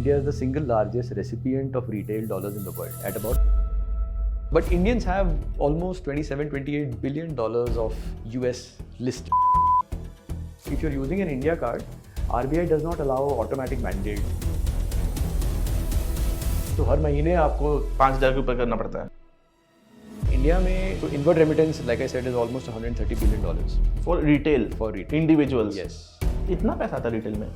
India is the single largest recipient of retail dollars in the world at about. But Indians have almost 27, 28 billion dollars of US list. If you're using an India card, RBI does not allow automatic mandate. तो हर महीने आपको 5,000 के ऊपर करना पड़ता है India में तो inward remittance like I said is almost 130 billion dollars for retail for retail. Individuals Yes. इतना पैसा आता रिटेल में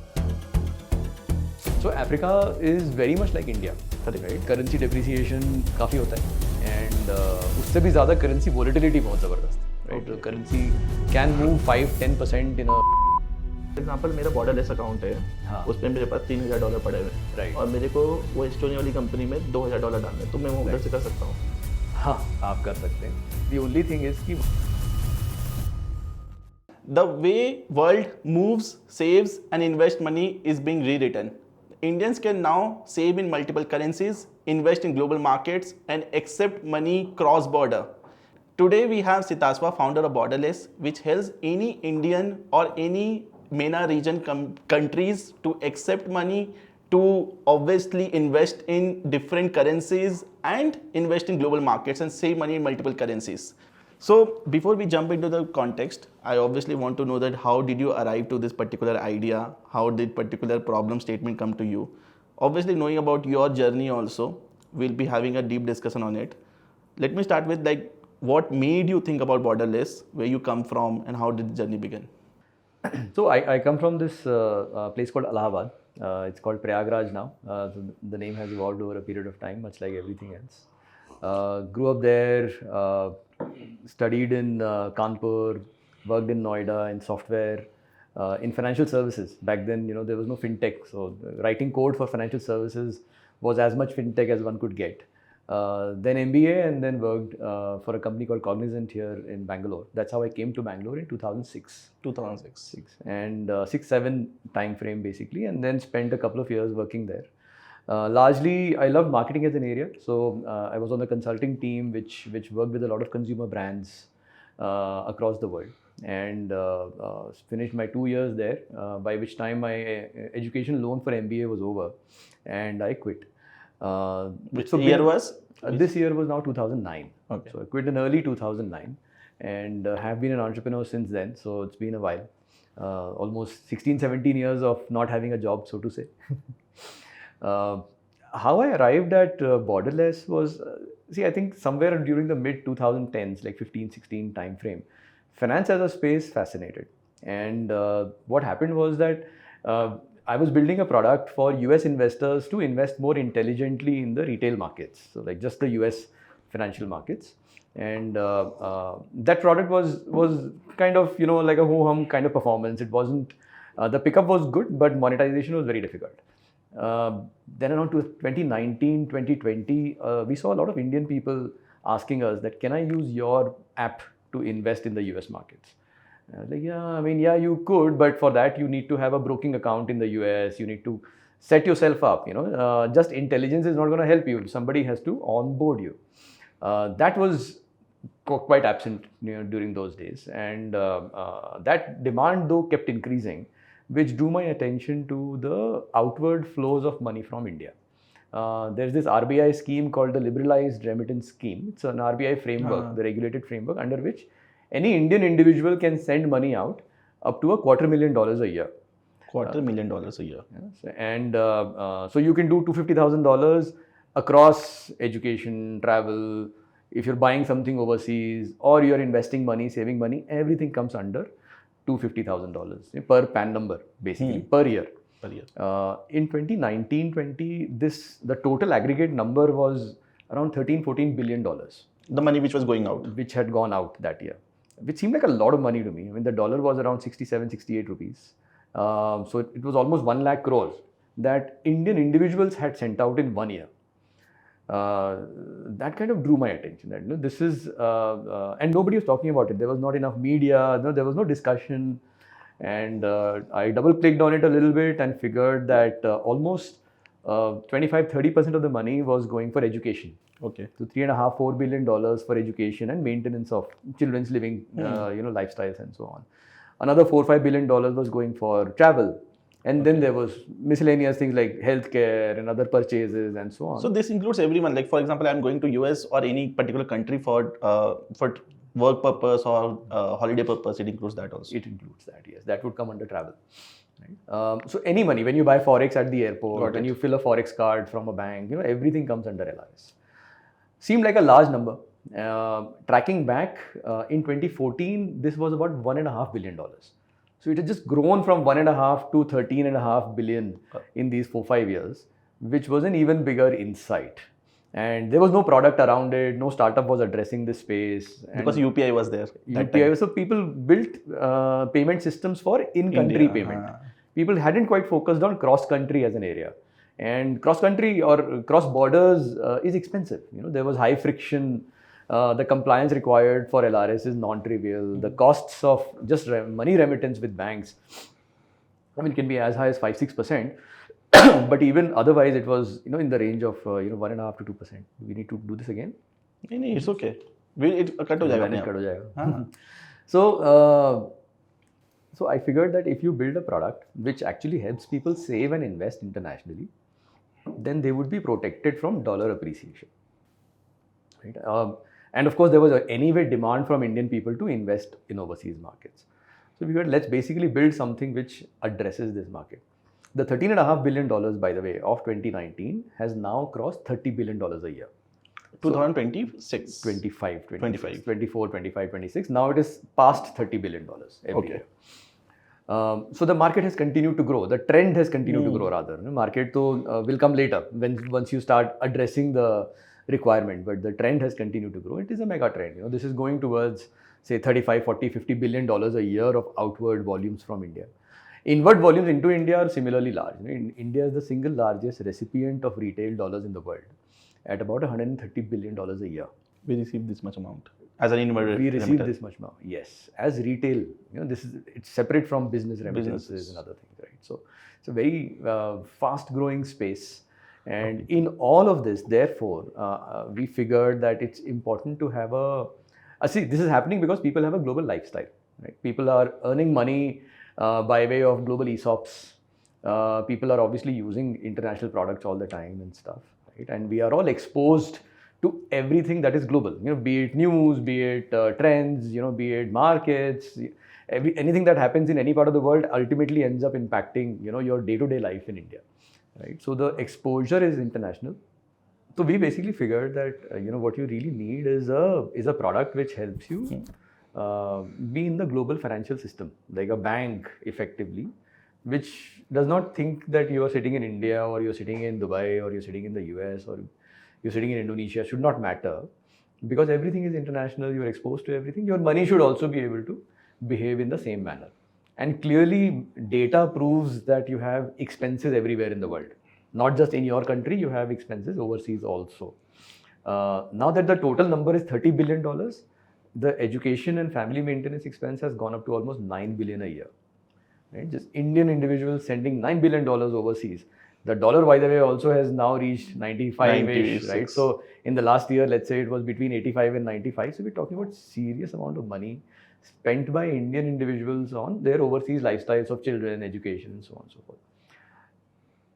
So Africa is very much like India. Right? Currency depreciation काफ़ी होता है and उससे भी ज़्यादा currency volatility बहुत ज़बरदस्त है. Right? Okay. So currency can move 5-10% in a. Example मेरा बॉर्डरलेस अकाउंट है हाँ. उसमें मेरे पास $3,000 पड़े हुए हैं Right. और मेरे को वो एस्टोनिया वाली कंपनी में $2,000 डालने हैं, तो मैं वो उधर से कर सकता हूँ. हाँ आप कर सकते हैं. The only thing is कि The way world moves, saves and invest money is being rewritten. Indians can now save in multiple currencies, invest in global markets and accept money cross-border. Today we have Sitaswa, founder of Borderless, which helps any Indian or any MENA region countries to accept money, to obviously invest in different currencies and invest in global markets and save money in multiple currencies. So before we jump into the context, I obviously want to know that how did you arrive to this particular idea? How did particular problem statement come to you? Obviously knowing about your journey also, we'll be having a deep discussion on it. Let me start with like what made you think about Borderless, where you come from and how did the journey begin? So I come from this place called Allahabad. It's called Prayagraj now. So the name has evolved over a period of time, much like everything else. Grew up there, studied in Kanpur, worked in Noida in software, in financial services. Back then, there was no fintech, so writing code for financial services was as much fintech as one could get. Then MBA and then worked for a company called Cognizant here in Bangalore. That's how I came to Bangalore in 2006. 2006. And 6-7 time frame basically, and then spent a couple of years working there. Largely, I loved marketing as an area, so I was on the consulting team which worked with a lot of consumer brands across the world, and finished my 2 years there, by which time my education loan for MBA was over, and I quit. Which year was? This year was now 2009. Okay. So I quit in early 2009, and have been an entrepreneur since then, so it's been a while. Almost 16-17 years of not having a job, so to say. How I arrived at Borderless was, I think somewhere during the mid 2010s, like 15-16 time frame, finance as a space fascinated. And what happened was that I was building a product for US investors to invest more intelligently in the retail markets, so like just the US financial markets. And that product was kind of like a ho-hum kind of performance. It wasn't the pickup was good, but monetization was very difficult. Then around 2019, 2020, we saw a lot of Indian people asking us that, can I use your app to invest in the US markets? And I was like, yeah, you could, but for that you need to have a broking account in the US. You need to set yourself up, just intelligence is not going to help you. Somebody has to onboard you. That was quite absent during those days. And that demand though kept increasing, which drew my attention to the outward flows of money from India. There's this RBI scheme called the Liberalized Remittance Scheme. It's an RBI framework, the regulated framework, under which any Indian individual can send money out up to $250,000 a year. $250,000 a year. Yes. And so you can do $250,000 across education, travel. If you're buying something overseas or you're investing money, saving money, everything comes under $250,000 per PAN number, basically, per year. Per year. In 2019-20, the total aggregate number was around $13-14 billion. The money which was going out. Which had gone out that year, which seemed like a lot of money to me. I mean, the dollar was around 67-68 rupees. So it was almost 1 lakh crores that Indian individuals had sent out in 1 year. That kind of drew my attention. That this is, and nobody was talking about it. There was not enough media. There was no discussion. And I double-clicked on it a little bit and figured that almost 25-30% of the money was going for education. Okay. So $3.5-4 billion for education and maintenance of children's living, lifestyles and so on. Another $4-5 billion was going for travel. And then there was miscellaneous things like healthcare and other purchases and so on. So this includes everyone. Like for example, I'm going to US or any particular country for work purpose or holiday purpose. It includes that also. It includes that, yes. That would come under travel. Right? So any money, when you buy Forex at the airport, when you fill a Forex card from a bank, everything comes under LRS. Seemed like a large number. Tracking back, in 2014, this was about $1.5 billion. So it has just grown from 1.5 to 13.5 billion in these 4-5 years, which was an even bigger insight. And there was no product around it, no startup was addressing this space. Because UPI was there. UPI, so people built payment systems for in-country payment. People hadn't quite focused on cross-country as an area. And cross-country or cross-borders is expensive. There was high friction. The compliance required for LRS is non-trivial. The costs of just money remittance with banks, can be as high as 5-6%. But even otherwise, it was in the range of 1.5 to 2%. We need to do this again. No, it's okay. It cut ho jayega. So I figured that if you build a product which actually helps people save and invest internationally, then they would be protected from dollar appreciation. Right? And of course, there was anyway demand from Indian people to invest in overseas markets. So we figured, let's basically build something which addresses this market. The $13.5 billion, by the way, of 2019 has now crossed $30 billion a year. 2026. 25, 24, 25, 26. Now it is past $30 billion every year. So the market has continued to grow. The trend has continued to grow rather. Market will come later once you start addressing the requirement, but the trend has continued to grow. It is a mega trend. This is going towards say 35, 40, 50 billion dollars a year of outward volumes from India. Inward volumes into India are similarly large. India is the single largest recipient of retail dollars in the world at about $130 billion a year. We receive this much amount as an inward. We receive this much amount, yes. As retail, it's separate from business remittances and other things, right? So it's a very fast-growing space. And in all of this, therefore, we figured that it's important to have this is happening because people have a global lifestyle, right? People are earning money by way of global ESOPs. People are obviously using international products all the time and stuff, right? And we are all exposed to everything that is global, be it news, be it trends, be it markets, anything that happens in any part of the world ultimately ends up impacting, your day-to-day life in India, right? So the exposure is international. So we basically figured that, what you really need is a product which helps you be in the global financial system, like a bank effectively, which does not think that you are sitting in India or you're sitting in Dubai or you're sitting in the US or you're sitting in Indonesia, should not matter, because everything is international, you're exposed to everything. Your money should also be able to behave in the same manner. And clearly, data proves that you have expenses everywhere in the world. Not just in your country, you have expenses overseas also. Now that the total number is $30 billion, the education and family maintenance expense has gone up to almost $9 billion a year. Right? Just Indian individuals sending $9 billion overseas. The dollar, by the way, also has now reached 95-ish, right? So in the last year, let's say it was between 85 and 95. So we're talking about serious amount of money spent by Indian individuals on their overseas lifestyles of children, education, and so on and so forth.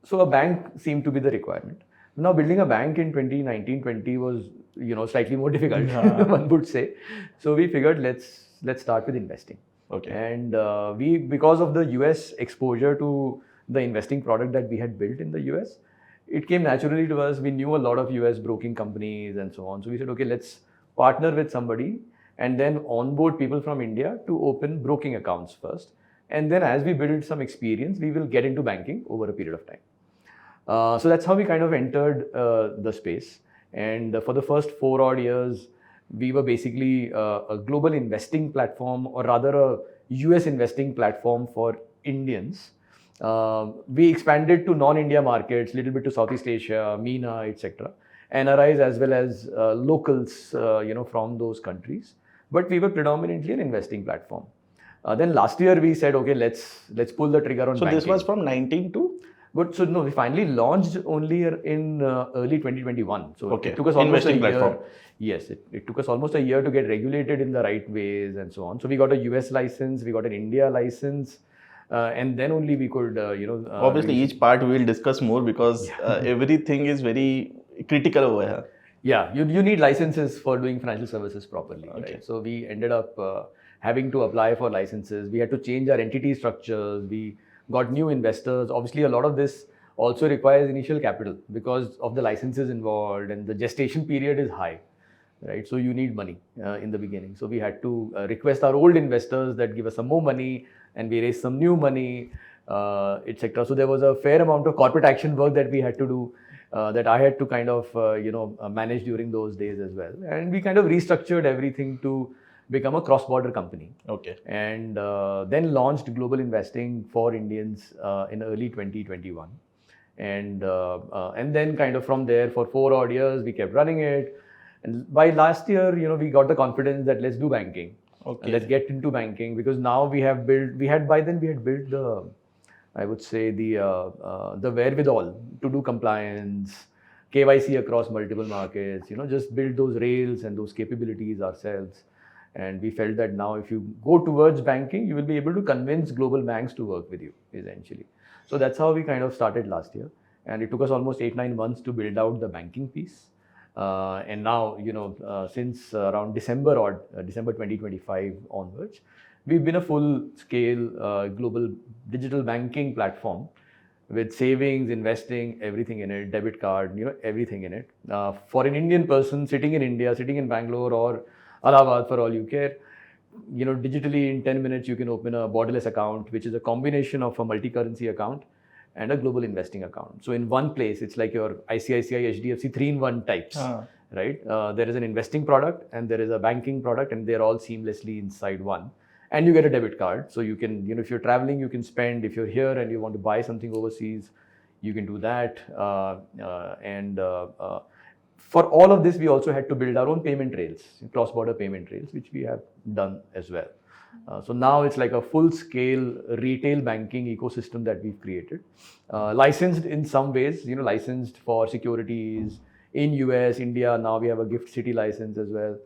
So a bank seemed to be the requirement. Now building a bank in 2019-20 was, slightly more difficult, one would say. So we figured let's start with investing. Okay. And because of the US exposure to the investing product that we had built in the US, it came naturally to us. We knew a lot of US broking companies and so on. So we said, okay, let's partner with somebody and then onboard people from India to open broking accounts first. And then as we build some experience, we will get into banking over a period of time. So that's how we kind of entered the space. And for the first 4 odd years, we were basically a global investing platform, or rather a US investing platform for Indians. We expanded to non-India markets, little bit to Southeast Asia, MENA, etc. NRIs as well as locals, from those countries. But we were predominantly an investing platform. Then last year we said, okay, let's pull the trigger on banking. So this was from 19 to? But so no, we finally launched only in early 2021. So okay. It took us almost investing a year. Platform. Yes, it took us almost a year to get regulated in the right ways and so on. So we got a US license, we got an India license. and then only we could, Obviously, each part we will discuss more because everything is very critical over here. Yeah, you need licenses for doing financial services properly, Okay. right? So we ended up having to apply for licenses. We had to change our entity structures. We got new investors. Obviously, a lot of this also requires initial capital because of the licenses involved, and the gestation period is high, right? So you need money in the beginning. So we had to request our old investors that give us some more money, and we raised some new money, etc. So there was a fair amount of corporate action work that we had to do, that I had to kind of manage during those days as well. And we kind of restructured everything to become a cross-border company, Okay. and then launched global investing for Indians in early 2021. And then kind of from there for 4 odd years we kept running it. And by last year, we got the confidence that let's do banking. Okay. Let's get into banking, because now we had built the, I would say, the wherewithal to do compliance, KYC across multiple markets, just build those rails and those capabilities ourselves. And we felt that now if you go towards banking, you will be able to convince global banks to work with you, essentially. So that's how we kind of started last year. And it took us almost 8-9 months to build out the banking piece. And now, since around December 2025 onwards, we've been a full-scale global digital banking platform with savings, investing, everything in it, debit card, everything in it. For an Indian person sitting in India, sitting in Bangalore or Allahabad, for all you care, digitally in 10 minutes you can open a borderless account, which is a combination of a multi-currency account and a global investing account. So in one place, it's like your ICICI, HDFC 3-in-1 types, right? There is an investing product and there is a banking product, and they're all seamlessly inside one. And you get a debit card. So you can, if you're traveling, you can spend. If you're here and you want to buy something overseas, you can do that. For all of this, we also had to build our own payment rails, cross-border payment rails, which we have done as well. So now it's like a full-scale retail banking ecosystem that we've created, licensed in some ways, licensed for securities in US, India. Now we have a GIFT City license as well.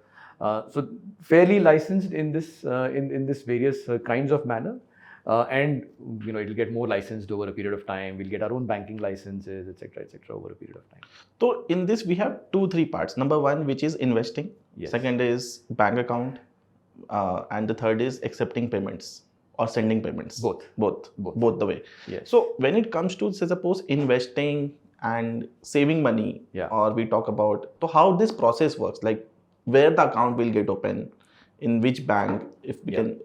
So fairly licensed in this various kinds of manner, and it'll get more licensed over a period of time. We'll get our own banking licenses, etc., over a period of time. So in this we have 2-3 parts. Number 1, which is investing. Yes. Second is bank account. And the third is accepting payments or sending payments. Both the way. Yes. So when it comes to, say, suppose investing and saving money, or we talk about, so how this process works, like where the account will get open, in which bank, if we can,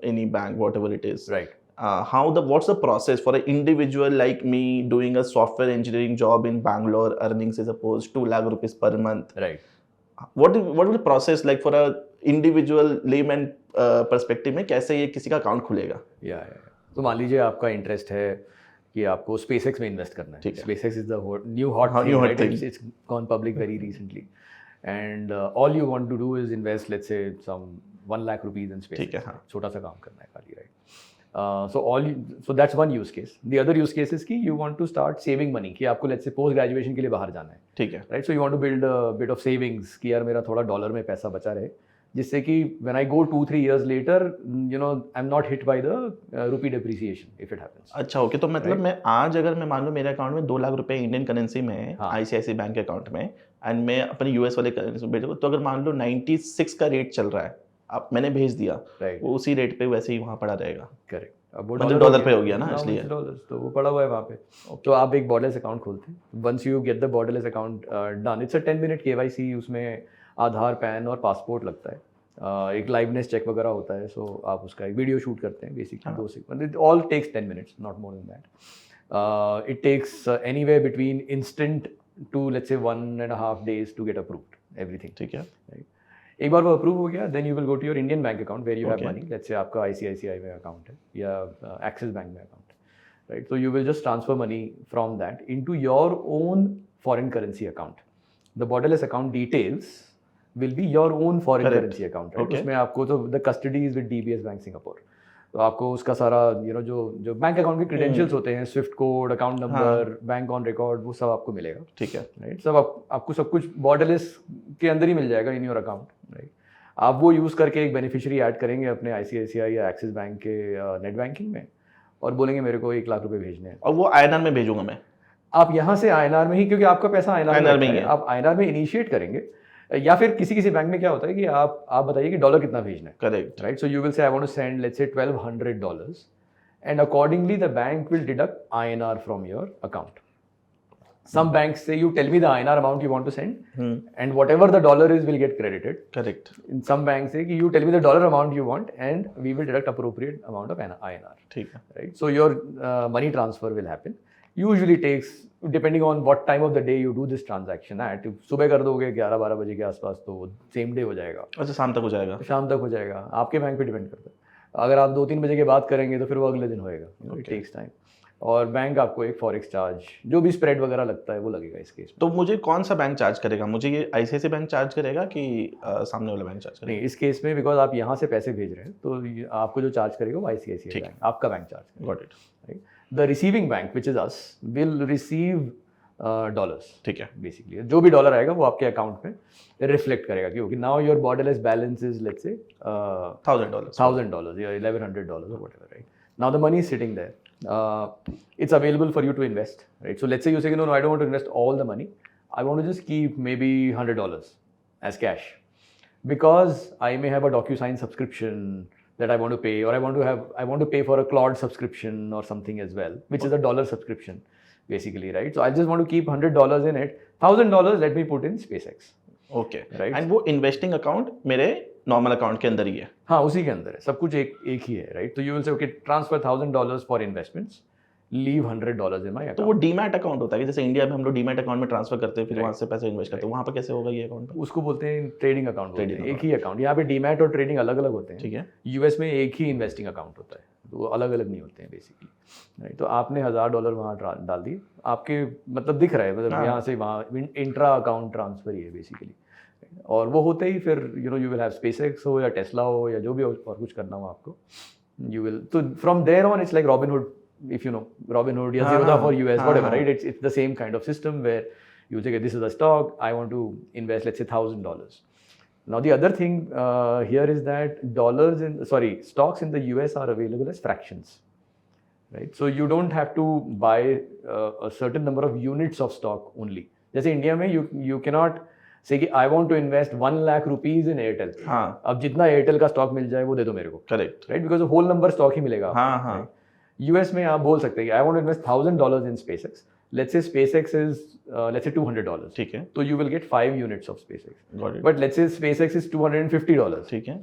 any bank, whatever it is. Right. What's the process for an individual like me doing a software engineering job in Bangalore, earning, say, suppose 2 lakh rupees per month. Right. What is the process like for a individual layman perspective में कैसे ये किसी का account खुलेगा? तो मान लीजिए आपका इंटरेस्ट है कि आपको SpaceX में इन्वेस्ट करना है. SpaceX is the new hot thing. It's gone public very recently, and all you want to do is invest, let's say, some 1 lakh rupees in SpaceX. छोटा सा काम करना है खाली, right? So that's one use case. The other use case is कि you want to start saving money, कि आपको let's say post graduation के लिए बाहर जाना है. ठीक है. Right? So you want to build a bit of savings कि यार मेरा थोड़ा डॉलर में पैसा बचा रहे, जिससे कि when I go 2-3 years later, I'm not hit by the rupee depreciation if it happens. अच्छा, ओके. तो मतलब मैं आज अगर मैं मान लो मेरे अकाउंट में 2 लाख रुपए इंडियन करेंसी में है, ICICI बैंक के अकाउंट में, एंड मैं अपने US वाले करेंसी में भेजूँ, तो अगर मान लो 96 का रेट चल रहा है, अब मैंने भेज दिया, वो उसी रेट पे वैसे ही वहाँ पड़ा रहेगा. करेक्ट. अब वो डॉलर पे हो गया ना, इसलिए तो वो पड़ा हुआ है वहाँ पे. तो आप एक बॉर्डरलेस अकाउंट खोलते हैं. Once you get the borderless account done, it's a 10-minute KYC. उसमें आधार, पैन और पासपोर्ट लगता है. एक लाइवनेस चेक वगैरह होता है. सो आप उसका एक वीडियो शूट करते हैं basically 2 second. It all takes 10 minutes, not more than that. It takes anywhere between instant to let's say 1.5 days to get approved everything. ठीक है. एक बार वो अप्रूव हो गया, then you will go to your Indian bank account where you have money. Let's say आपका ICICI में account है या एक्सिस बैंक में अकाउंट है, right? So you will just transfer money from that into your own foreign currency account. The borderless account details will be your own foreign currency account, right? उसमें आपको तो the custody is with DBS Bank Singapore. तो आपको उसका सारा जो bank account के credentials होते हैं, Swift code, account number, bank on record, वो सब आपको मिलेगा. ठीक है, राइट? सब आपको सब कुछ बॉर्डरलेस के अंदर ही मिल जाएगा इन योर अकाउंट, राइट? आप वो यूज़ करके एक बेनिफिशियरी ऐड करेंगे अपने ICICI या एक्सिस बैंक के नेट बैंकिंग में, और बोलेंगे मेरे को 1 लाख रुपए भेजने हैं, और वो INR में भेजूंगा मैं। आप यहाँ से INR में ही, क्योंकि आपका पैसा INR INR में में ही है, है। आप INR में इनिशिएट करेंगे, या फिर किसी किसी बैंक में क्या होता है कि आप बताइए कि डॉलर कितना भेजना है, correct. right? So you will say, I want to send, let's say, $1,200, and accordingly, the bank will deduct INR from your account. Some banks say, you tell me the INR amount you want to send, and whatever the dollar is will get credited. Correct. In some banks say, you tell me the dollar amount you want, and we will deduct appropriate amount of INR. ठीक है। Right? So your money transfer will happen. Usually takes, depending on what time of the day you do this transaction at, सुबह कर दोगे 11-12 बजे के आसपास तो same day हो जाएगा, अच्छा, शाम तक हो जाएगा। शाम तक हो जाएगा, आपके बैंक पे डिपेंड करता है। अगर आप 2-3 बजे के बाद करेंगे तो फिर वो अगले दिन होएगा, इट टेक्स टाइम। और बैंक आपको एक फॉरेक्स चार्ज, जो भी स्प्रेड वगैरह लगता है वो लगेगा इस केस में। तो मुझे कौन सा बैंक चार्ज करेगा? मुझे ये ICICI बैंक चार्ज करेगा कि सामने वाला बैंक चार्ज करेगा? नहीं, इस केस में बिकॉज आप यहाँ से पैसे भेज रहे हैं तो आपको जो चार्ज करेगा वो ICICI बैंक, आपका बैंक चार्ज करेगा। Got it. The receiving bank which is us will receive dollars. ठीक है। बेसिकली जो भी डॉलर आएगा वो आपके अकाउंट में रिफ्लेक्ट करेगा, क्योंकि now your borderless balance is let's say $1,000 या $1,100 or whatever, right? Now the money is sitting there. It's available for you to invest, right? So let's say you say, no, I don't want to invest all the money. I want to just keep maybe $100 as cash, because I may have a DocuSign subscription that I want to pay, or I want to pay for a Claude subscription or something as well, which is a dollar subscription, basically, right? So I just want to keep $100 in it. $1,000 let me put in SpaceX. Okay, Right. And वो investing account मेरे normal account के अंदर ही है? हाँ, उसी के अंदर है, सब कुछ एक ही है, राइट? तो you will say okay, transfer $1,000 for investments, leave $100 in my तो वो अकाउंट। डीमैट अकाउंट होता है कि जैसे इंडिया में हम लोग डीमैट अकाउंट में ट्रांसफर करते हैं, फिर वहाँ से पैसे इन्वेस्ट करते हैं, वहाँ पर कैसे होगा ये अकाउंट? उसको बोलते हैं ट्रेडिंग अकाउंट, Trading एक ही अकाउंट। यहाँ पे डीमैट और ट्रेडिंग अलग अलग होते हैं। ठीक है। यूएस में एक ही इन्वेस्टिंग अकाउंट होता है, तो वो अलग अलग नहीं होते हैं बेसिकली, राइट? तो आपने $1,000 वहाँ डाल दिए, आपके मतलब दिख रहा है, मतलब यहाँ से वहाँ इंट्रा अकाउंट ट्रांसफर ही है बेसिकली। और वो होते ही फिर यू विल हैव स्पेसएक्स हो या टेस्ला हो या जो भी और कुछ करना हो आपको, यू विल, तो from there on it's like Robinhood, if you know Robinhood या Zerodha for US, whatever, right? It's the same kind of system where you say, this is a stock, I want to invest, let's say $1,000. Now the other thing here is that stocks in the US are available as fractions, right? So you don't have to buy a certain number of units of stock only. जैसे India में you cannot say कि I want to invest 1 lakh rupees in Airtel. हाँ, अब जितना Airtel का stock मिल जाए वो दे दो मेरे को, correct. Right? Because whole number stock ही मिलेगा। हाँ हाँ। यूएस में आप बोल सकते हैं कि I want to invest $1,000 in SpaceX. Let's say SpaceX is let's say $200. ठीक है। तो you will get 5 units of SpaceX. Got it. But let's say SpaceX is $250. ठीक है।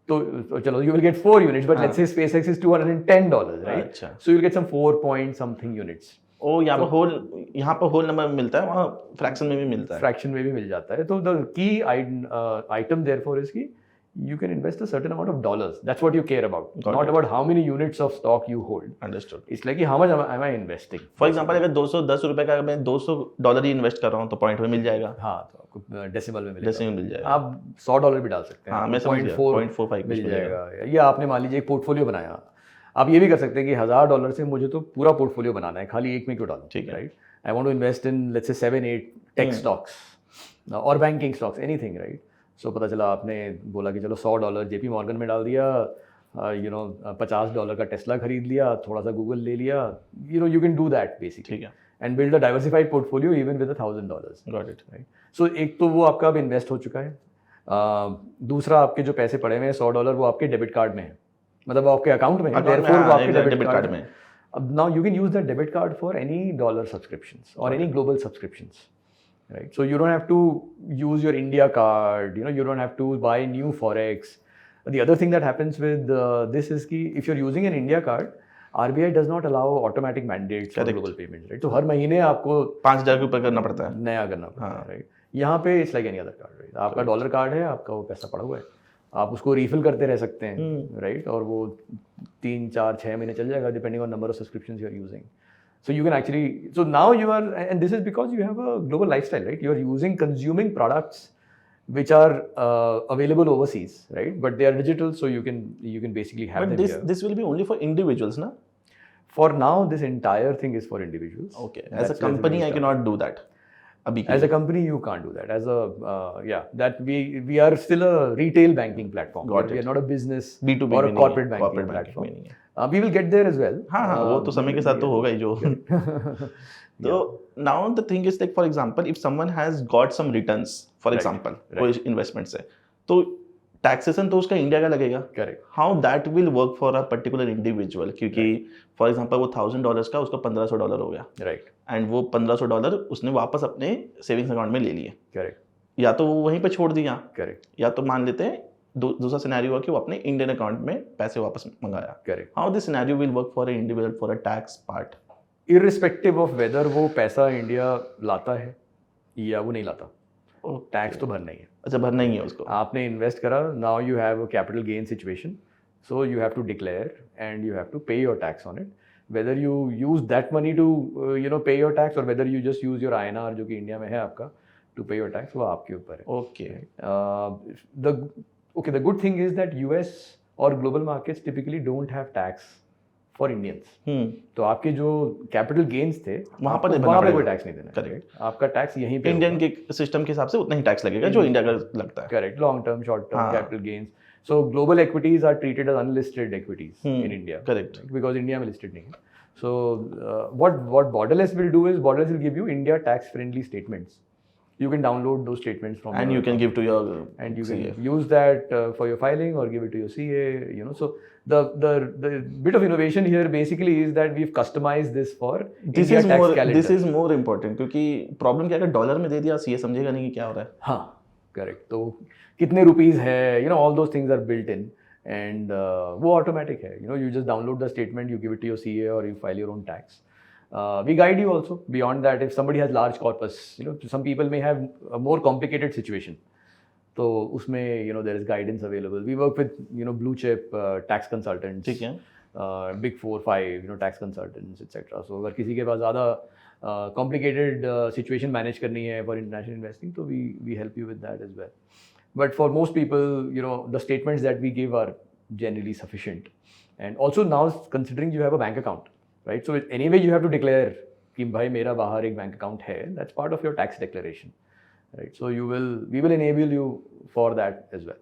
तो चलो you will get 4 units. But let's say SpaceX is $210, right? अच्छा। So you'll get some 4 point something units. ओ, यहाँ पर होल नंबर में मिलता है, वहाँ फ्रैक्शन में भी मिलता है। फ्रैक्शन में भी मिल जाता है। तो the key item therefore is की you can invest a certain amount of dollars. That's what you care about, Got not it. about how many units of stock you hold. Understood. It's like how much am I investing? For example अगर $210 का मैं $200 ही invest कर रहा हूँ तो point में मिल जाएगा? हाँ, तो आपको डेसिमल में मिलेगा। डेसिमल मिल जाएगा। आप $100 भी डाल सकते हैं। हाँ, मैं समझ गया, 0.45 मिल जाएगा। या आपने मान लीजिए एक पोर्टफोलियो बनाया, आप ये भी कर सकते हैं कि $1,000 से मुझे तो पूरा पोर्टफोलियो बनाना है, खाली एक में क्यों डालूं? ठीक है। Right? I want to invest in let's say 7-8 tech stocks और banking stocks, anything, right? So पता चला आपने बोला कि चलो $100 JP Morgan में डाल दिया, $50 का टेस्ला खरीद लिया, थोड़ा सा गूगल ले लिया, you can do that basically. ठीक है। And build a diversified portfolio even with $1,000. Got it. Right? So एक तो वो आपका अब इन्वेस्ट हो चुका है, दूसरा आपके जो पैसे पड़े हुए हैं $100 वो आपके डेबिट कार्ड में है, मतलब वो आपके अकाउंट में है, therefore वो आपके डेबिट कार्ड में। अब now you can use that debit card for any dollar subscriptions और any global subscriptions, right? So you don't have to use your India card, you don't have to buy new forex. The other thing that happens with this is कि if you're using an India card, RBI does not allow automatic mandates for global payments, right? तो हर महीने आपको 5,000 के ऊपर करना पड़ता है, नया करना पड़ता है, राइट? यहाँ पे it's like any other card, right? आपका डॉलर कार्ड है, आपका वो पैसा पड़ा हुआ है, आप उसको रिफिल करते रह सकते हैं, राइट? और वो 3-4-6 महीने चल जाएगा depending on number of subscriptions you are using. So you can actually, so now you are, and this is because you have a global lifestyle, right? You are consuming products which are available overseas, right? But they are digital, so you can basically have but them here. this will be only for individuals, na? For now, this entire thing is for individuals. Okay. As a company, I cannot do that. As a company, you can't do that. As a that we are still a retail banking platform. Got We it. are not a business B2B or a में corporate नहीं है, banking platform. में नहीं है. We will get there as well. हाँ, वो तो समय के साथ तो होगा ही जो. तो now the thing is like for example if someone has got some returns for Right, example right. कोई इन्वेस्टमेंट से, तो टैक्सेशन तो उसका इंडिया का लगेगा. Correct. How that will work for a particular individual, क्योंकि फॉर एग्जांपल वो $1,000 का उसका $1,500 हो गया, Right. एंड वो $1,500 उसने वापस अपने सेविंग्स अकाउंट में ले लिए. Correct. या तो वो वहीं पे छोड़ दिया, Correct. या तो मान लेते हैं दूसरा सिनेरियो हुआ कि वो अपने इंडियन अकाउंट में पैसे वापस मंगाया. Correct. How this scenario will work for a individual for a tax part. Irrespective of whether वो पैसा इंडिया लाता है या वो नहीं लाता, टैक्स तो भरना ही है. अच्छा, भरना ही है उसको. आपने इन्वेस्ट करा, now you have a capital gain situation, so you have to declare and you have to pay your tax on it. Whether you use that money to pay your tax or whether you just use your INR जो कि India में है आपका to pay your tax, वो आपके ऊपर है. Okay. The good thing is that US और global markets typically don't have tax for Indians. तो आपके जो कैपिटल गेन्स थे वहाँ पर कोई टैक्स नहीं देना. करेक्ट. आपका टैक्स यहीं पे इंडियन के सिस्टम के हिसाब से उतना ही टैक्स लगेगा जो इंडिया का लगता है. Correct. Long term, short term हाँ. Capital gains. So global equities are treated as unlisted equities in India. Correct. Because India में लिस्टेड नहीं है. सो what Borderless will do is Borderless will give you India tax friendly statements. You can download those statements from And your you can give to your and you CA. can use that for your filing or give it to your CA, so the bit of innovation here basically is that we've customized this for This India is tax more calendar. this is more important, क्योंकि problem क्या है, dollar में दे दिया CA समझेगा नहीं कि क्या हो रहा है. हाँ, करेक्ट. तो कितने रुपीस है, all those things are built in and वो ऑटोमेटिक है. You just download the statement, you give it to your CA or you file your own tax. We guide you also beyond that. If somebody has large corpus, some people may have a more complicated situation. तो उसमें there is guidance available. We work with blue chip tax consultants. ठीक है. Big 4, 5 tax consultants etc. So अगर किसी के पास ज़्यादा complicated situation manage करनी है for international investing, तो we help you with that as well. But for most people, the statements that we give are generally sufficient. And also now considering you have a bank account, right? So anyway you have to declare कि भाई मेरा बाहर एक bank account है. That's part of your tax declaration, right? So we will enable you for that as well.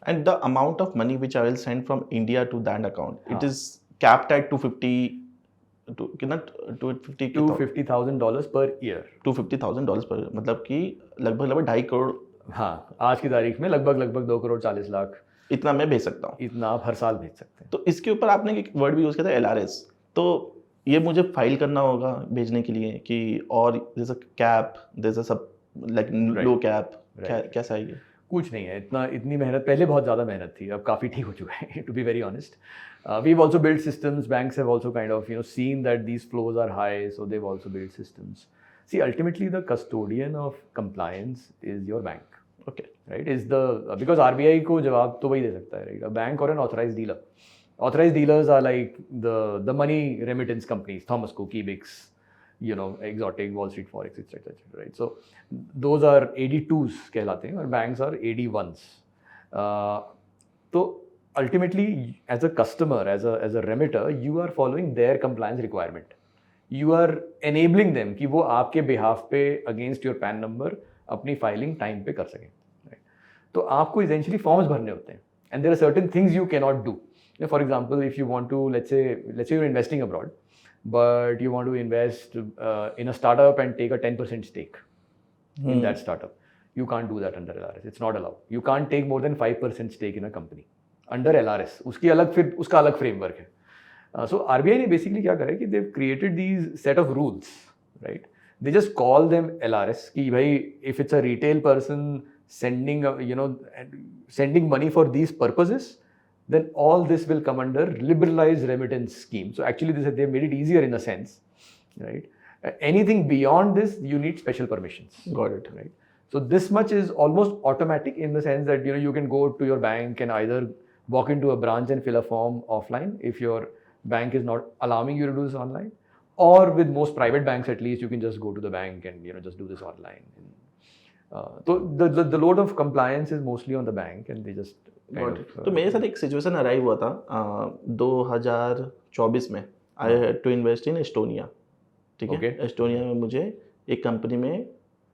And the amount of money which I will send from India to that account, it हाँ. is capped at कितना $250,000 per year. $250,000 पर, मतलब कि लगभग 2.5 करोड़. हाँ, आज की तारीख में लगभग 2 करोड़ 40 लाख इतना मैं भेज सकता हूँ. इतना आप हर साल भेज सकते हैं. तो इसके ऊपर आपने एक वर्ड भी यूज किया था, LRS. तो ये मुझे फाइल करना होगा भेजने के लिए कि, और जैसा कैप, जैसा सब लाइक लो कैप, कैसा है ये? कुछ नहीं है. इतनी मेहनत, पहले बहुत ज़्यादा मेहनत थी, अब काफ़ी ठीक हो चुका है to be very honest. We've also built systems. Banks have also kind of seen that these flows are high, so they've also built systems. See, ultimately the custodian of compliance is your bank. Okay. Right? Because RBI को जवाब तो वही दे सकता है, right? A bank or an authorized dealer. Authorized dealers are like the money remittance companies, Thomas Cook, Ebix, Exotic, Wall Street Forex, etc. Right? So those are AD2s कहलाते हैं और banks are AD1s. तो ultimately as a customer, as a remitter, you are following their compliance requirement. You are enabling them कि वो आपके behalf पे against your PAN number अपनी filing time पे कर सकें. Right? तो आपको essentially forms भरने होते हैं and there are certain things you cannot do. For example, if you want to, let's say you're investing abroad, but you want to invest in a startup and take a 10% stake in that startup, you can't do that under LRS. It's not allowed. You can't take more than 5% stake in a company under LRS. उसका अलग framework है. So RBI ने basically क्या करा है कि they've created these set of rules, right? They just call them LRS कि भाई if it's a retail person sending money for these purposes, then all this will come under liberalized remittance scheme. So actually they've made it easier in a sense, right? Anything beyond this, you need special permissions. Got it. Right? So this much is almost automatic in the sense that you can go to your bank and either walk into a branch and fill a form offline if your bank is not allowing you to do this online, or with most private banks at least, you can just go to the bank and just do this online. So the load of compliance is mostly on the bank and they just तो मेरे साथ एक situation arrive हुआ था 2024 में. I had to invest in Estonia. ठीक है. Estonia में मुझे एक कंपनी में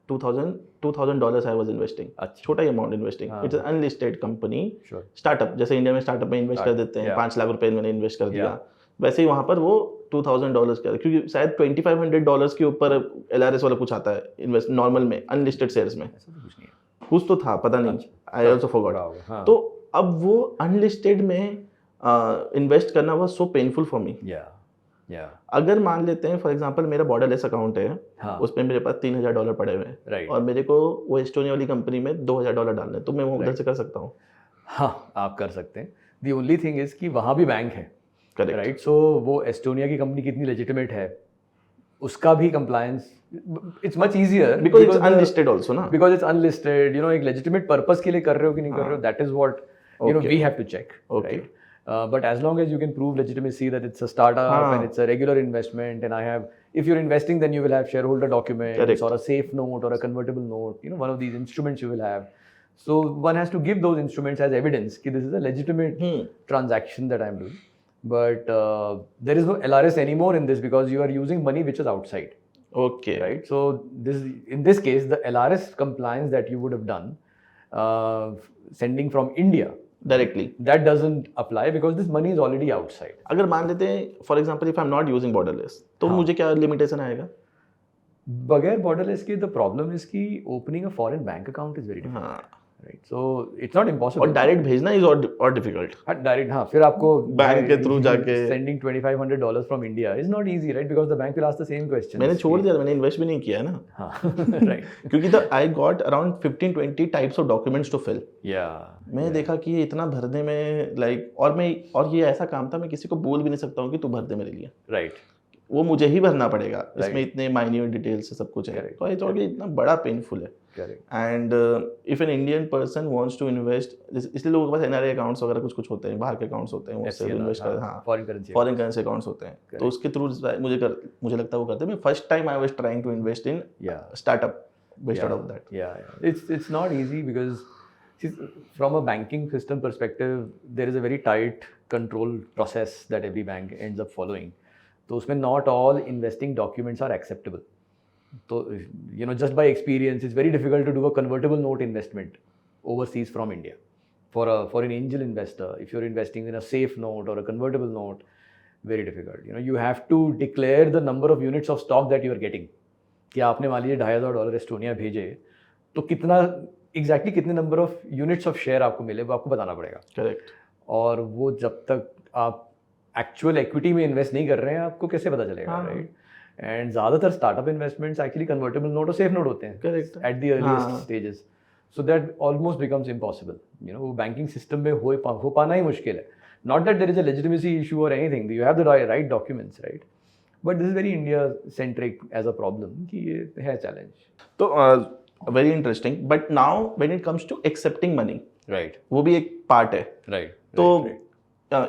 $2,000 आई वाज इन्वेस्टिंग. छोटा ही amount investing. It's an unlisted company, startup. जैसे इंडिया में स्टार्टअप में इन्वेस्ट कर देते हैं, 5 लाख रुपए मैंने इन्वेस्ट कर दिया. वैसे ही वहाँ पर वो $2,000 का, क्योंकि शायद $2,500 के ऊपर LRS वाला कुछ आता है इन्वेस्ट नॉर्मल में अनलिस्टेड शेयर्स में, ऐसा तो कुछ नहीं है। कुछ तो था पता नहीं, आई ऑल्सो थोड़ा फॉरगॉट। होगा, हाँ। तो अब वो अनलिस्टेड में इन्वेस्ट करना was so painful for me. या अगर मान लेते हैं फॉर एग्जांपल मेरा बॉर्डरलेस अकाउंट है, हाँ उसमें मेरे पास $3,000 पड़े हुए हैं, राइट, और मेरे को वो एस्टोनिया वाली कंपनी में $2,000 डालने हैं, तो मैं वो उधर Right. से कर सकता हूँ। हाँ आप कर सकते हैं। दी ओनली थिंग इज कि वहाँ भी बैंक है, करेक्ट, राइट। सो वो एस्टोनिया की कंपनी कितनी लेजिटिमेट है, उसका भी compliance, it's much easier because it's unlisted also ना, बिकॉज इट्स अनलिस्टेड, एक लेजिटिमेट पर्पस के लिए कर रहे हो कि नहीं कर रहे हो, that is what Okay. we have to check, Okay. right? But as long as you can prove legitimacy that it's a startup and it's a regular investment, and if you're investing, then you will have shareholder documents Correct. or a safe note or a convertible note, one of these instruments you will have. So one has to give those instruments as evidence that this is a legitimate transaction that I'm doing. But there is no LRS anymore in this because you are using money which is outside, okay, right? So in this case, the LRS compliance that you would have done sending from India, directly. that doesn't apply because this money is already outside. अगर मान लेते हैं for example if I am not using borderless, तो मुझे क्या limitation आएगा? बगैर borderless के the problem is कि opening a foreign bank account is very difficult, हाँ, right? So it's not impossible. और डायरेक्ट भेजना इज और डिफिकल्ट। डायरेक्ट, हाँ, फिर आपको बैंक के थ्रू जाके sending $2,500 from India is not easy, right? Because the bank will ask the same questions. मैंने छोड़ दिया, मैंने इन्वेस्ट भी नहीं किया है ना। हाँ right, क्योंकि I got around 15-20 types of documents to fill. yeah, मैंने देखा कि ये इतना भरने में और ये ऐसा काम था, मैं किसी को बोल भी नहीं सकता हूँ कि तू भर दे मेरे लिए, right, वो मुझे ही भरना पड़ेगा, Right. इसमें इतने माइन्यूट डिटेल्स से सब कुछ है। Correct. तो आई थॉट इतना बड़ा पेनफुल है। correct, and if an Indian person wants to invest, इसलिए लोगों के पास NRI अकाउंट्स वगैरह कुछ कुछ होते हैं, बाहर के अकाउंट्स होते हैं, उससे FCNR, इन्वेस्ट कर, हाँ, हाँ, foreign currency, foreign currency accounts होते हैं, तो उसके थ्रू मुझे लगता है वो करते हैं। मैं first time I was trying to invest in yeah. Startup based out of that. Yeah. It's not easy because see, from a banking system perspective, there is a very tight control process that every bank ends up following. तो उसमें not all investing documents are acceptable. तो just by experience, it's very difficult to do a convertible note investment overseas from India. For an angel investor, if you're investing in a safe note or a convertible note, very difficult. You have to declare the number of units of stock that you are getting. कि आपने मान लीजिए $2,500 Estonia भेजे, तो कितना exactly कितने number of units of share आपको मिले वो आपको बताना पड़ेगा। करेक्ट। और वो जब तक आप एक्चुअल इक्विटी में इन्वेस्ट नहीं कर रहे हैं, आपको कैसे पता चलेगा, राइट? एंड ज़्यादातर startup investments actually convertible note or safe note होते हैं, correct, at the earliest stages, so that almost becomes impossible. वो बैंकिंग सिस्टम में हो पाना ही मुश्किल है। Not that there is a legitimacy issue or anything, you have the right documents, right? But this is very India centric as a problem कि ये है चैलेंज। तो very interesting, but now when it comes to accepting money, right, वो भी एक part है, right. तो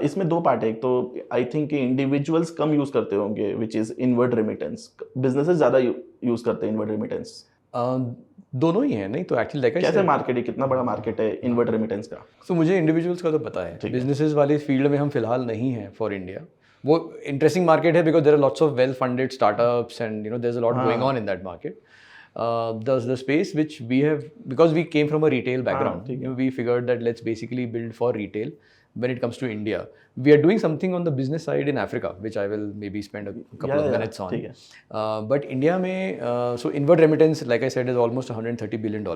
इसमें दो पार्ट है। एक तो आई थिंक कि इंडिविजुअल्स कम यूज करते होंगे, which is inward remittance, businesses ज्यादा यूज करते हैं इनवर्ड रेमिटेंस। दोनों ही हैं, नहीं तो एक्चुअली कैसे मार्केट है, कितना बड़ा मार्केट है इनवर्ड रेमिटेंस का? सो मुझे इंडिविजुअल्स का तो पता है, बिजनेसेस वाले फील्ड में हम फिलहाल नहीं हैं फॉर इंडिया। वो इंटरेस्टिंग मार्केट है because there are lots of well funded startups and there is a lot going on in that market. The space which we have, because we came from a retail background, we figured that let's basically build for retail when it comes to India. We are doing something on the business side in Africa, which I will maybe spend a couple of minutes on. But India mein, so inward remittance, like I said, is almost $130 billion.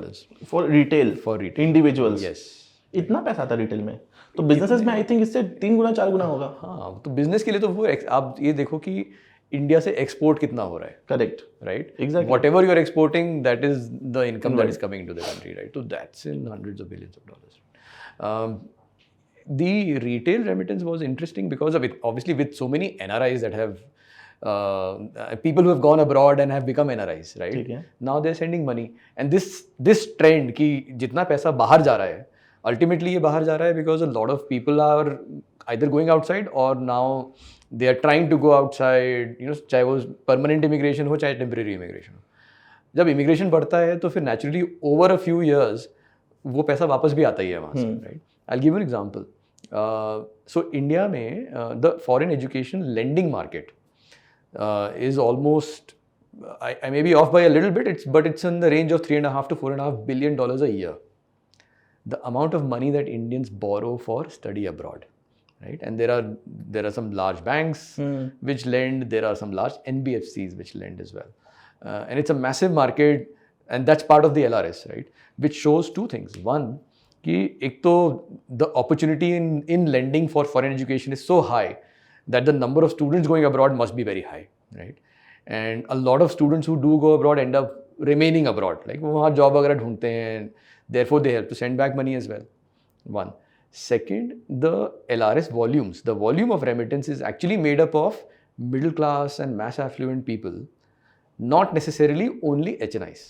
For retail? For retail. Individuals? Yes. इतना पैसा था retail में, तो businesses में I think इससे 3 गुना 4 गुना होगा. हाँ, तो बिजनेस के लिए तो वो आप ये देखो कि इंडिया से एक्सपोर्ट कितना हो रहा है. Correct, right, exactly. Whatever you are exporting, that is the income that is coming into the country, right? So that's in hundreds of billions of dollars. The retail remittance was interesting because of it, obviously with so many NRIs that have people who have gone abroad and have become NRIs, right? Now they're sending money, and this trend कि जितना पैसा बाहर जा रहा है, ultimately ये बाहर जा रहा है because a lot of people are either going outside or now they are trying to go outside, चाहे वो permanent immigration हो चाहे temporary immigration हो. जब immigration बढ़ता है तो फिर naturally over a few years वो पैसा वापस भी आता ही है वहाँ से, right? I'll give you an example. So India में the foreign education lending market is almost, I may be off by a little bit, but it's in the range of $3.5 to $4.5 billion a year. The amount of money that Indians borrow for study abroad, right? And there are some large banks which lend, there are some large NBFCs which lend as well, and it's a massive market, and that's part of the LRS, right? Which shows two things. One, कि एक तो the opportunity in lending for foreign education is so high that the number of students going abroad must be very high, right? And a lot of students who do go abroad end up remaining abroad, like वो वहाँ job वगैरह ढूंढते हैं, therefore they help to send back money as well. One. Second, the LRS volumes, the volume of remittance is actually made up of middle class and mass affluent people, not necessarily only HNIs.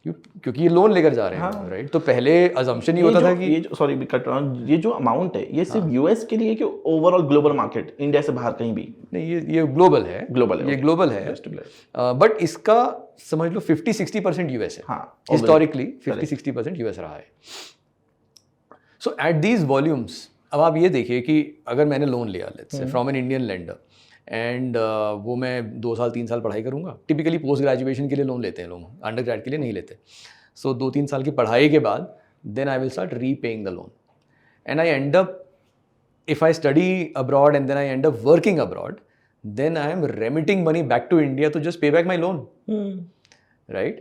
क्योंकि ये loan लेकर जा रहे हैं, right? तो पहले assumption ये होता था कि ये सॉरी कट रहा हूं, ये जो अमाउंट है ये सिर्फ यूएस के लिए कि ओवरऑल ग्लोबल मार्केट, इंडिया से बाहर कहीं भी? नहीं, ये ग्लोबल है, ये ग्लोबल है, बट इसका समझ लो 50-60% यूएस है. हिस्टोरिकली 50-60% यूएस रहा है. सो एट दीज वॉल्यूम्स, अब आप ये देखिए कि अगर मैंने लोन लिया let's say from an Indian lender, and वो मैं 2 साल 3 साल पढ़ाई करूँगा. टिपिकली पोस्ट ग्रेजुएशन के लिए लोन लेते हैं लोग, अंडर ग्रेड के लिए नहीं लेते. सो 2-3 साल की पढ़ाई के बाद then I will start repaying the loan, and I end up, if I study abroad and then I end up working abroad, then I am remitting money back to India to just pay back my loan, right?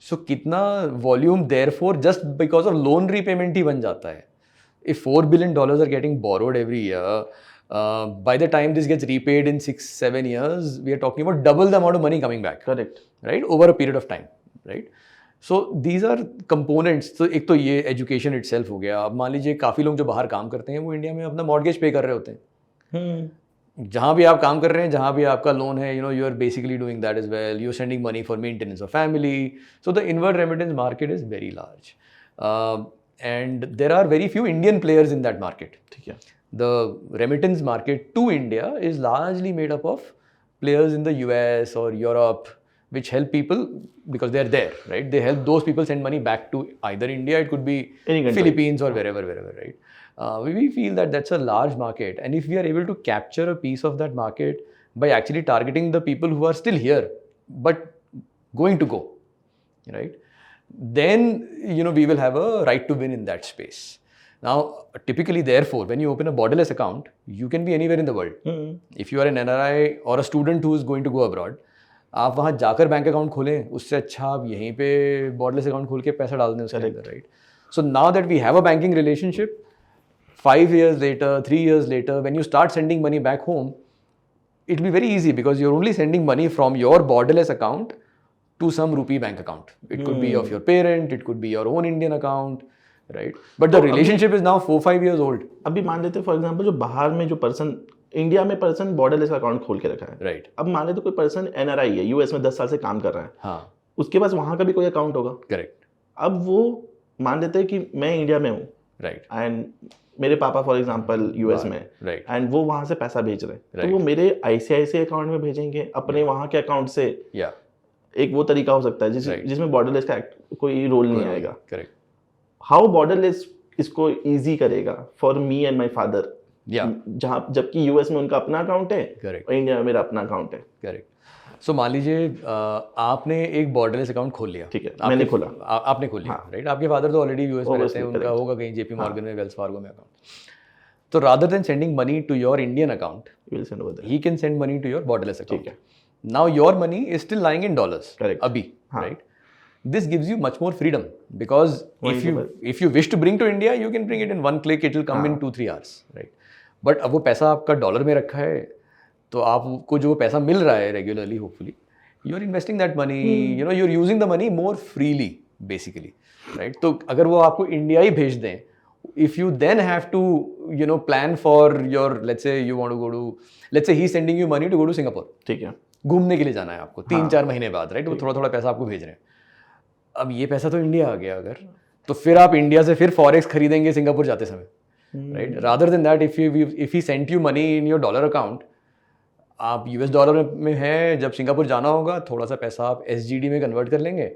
So कितना volume therefore just because of loan repayment ही बन जाता है. If $4 billion are getting borrowed every year, by the time this gets repaid in 6-7 years, we are talking about double the amount of money coming back. Correct. Right? Over a period of time, right? So these are components. तो एक तो ये education itself हो गया. अब मान लीजिए काफ़ी लोग जो बाहर काम करते हैं वो इंडिया में अपना mortgage पे कर रहे होते हैं. जहाँ भी आप काम कर रहे हैं, जहाँ भी आपका लोन है, you are basically doing that as well. You are sending money for maintenance of family. So the inward remittance market is very large, and there are very few Indian players in that market. ठीक है. The remittance market to India is largely made up of players in the US or Europe which help people because they are there, right? They help those people send money back to either India, it could be Philippines or wherever, right? We feel that that's a large market, and if we are able to capture a piece of that market by actually targeting the people who are still here but going to go, right? Then we will have a right to win in that space. Now, typically, therefore, when you open a borderless account, you can be anywhere in the world. If you are an NRI or a student who is going to go abroad, आप वहाँ जाकर bank account खोलें, उससे अच्छा आप यहीं पे borderless account खोल के पैसा डाल दें उसके अंदर, right? So now that we have a banking relationship, 5 years later, 3 years later, when you start sending money back home, it will be very easy because you're only sending money from your borderless account to some rupee bank account. It could be of your parent, it could be your own Indian account, right? But the relationship is now 4-5 years old. अभी मान लेते हैं for example जो बाहर में जो person, India में person borderless account खोल के रखा है, राइट? अब मान लेते कोई पर्सन एनआरआई है, यूएस में 10 साल से काम कर रहा है, हाँ, उसके पास वहाँ का भी कोई अकाउंट होगा, करेक्ट? अब वो मान लेते हैं कि मैं इंडिया में हूँ, राइट, एंड मेरे पापा फॉर एग्जांपल यूएस में, राइट, एंड वो वहाँ से पैसा भेज रहे हैं, तो वो मेरे आईसीआईसीआई अकाउंट में भेजेंगे अपने वहाँ के अकाउंट से, या एक वो तरीका हो सकता है जिसमें बॉर्डरलेस का कोई रोल नहीं आएगा. करेक्ट. हाउ बॉर्डरलेस इसको इजी करेगा for me and my father, जहाँ जबकि यूएस में उनका अपना अकाउंट है, करेक्ट, और इंडिया में मेरा अपना अकाउंट है. करेक्ट. सो मान लीजिए आपने एक बॉर्डरलेस अकाउंट खोल लिया, ठीक है, मैंने खोला, आपने खोल लिया, राइट? आपके फादर तो ऑलरेडी यूएस में रहते हैं, उनका होगा कहीं जेपी मॉर्गन में, वेल्स फार्गो में अकाउंट. तो rather than sending money to your Indian account, he can send money to your borderless account. ठीक है. Now your money is still lying in dollars. Correct. Abhi, right? This gives you much more freedom because if you wish to bring to India, you can bring it in one click. It will come in 2-3 hours, right? But अब वो पैसा आपका dollar में रखा है, तो आपको जो पैसा मिल रहा है regularly, hopefully, you are investing that money. You're using the money more freely, basically, right? तो अगर वो आपको इंडिया ही भेज दें, if you then have to, plan for your, let's say you want to go to, let's say he's sending you money to go to Singapore. ठीक है. घूमने के लिए जाना है आपको 3-4 महीने बाद, राइट? वो थोड़ा थोड़ा पैसा आपको भेज रहे हैं. अब ये पैसा तो इंडिया आ गया अगर, तो फिर आप इंडिया से फिर फॉरेक्स खरीदेंगे सिंगापुर जाते समय, right? Rather than that if he sent you money in your dollar account, आप यूएस डॉलर में है, जब सिंगापुर जाना होगा थोड़ा सा पैसा आप एसजीडी में कन्वर्ट कर लेंगे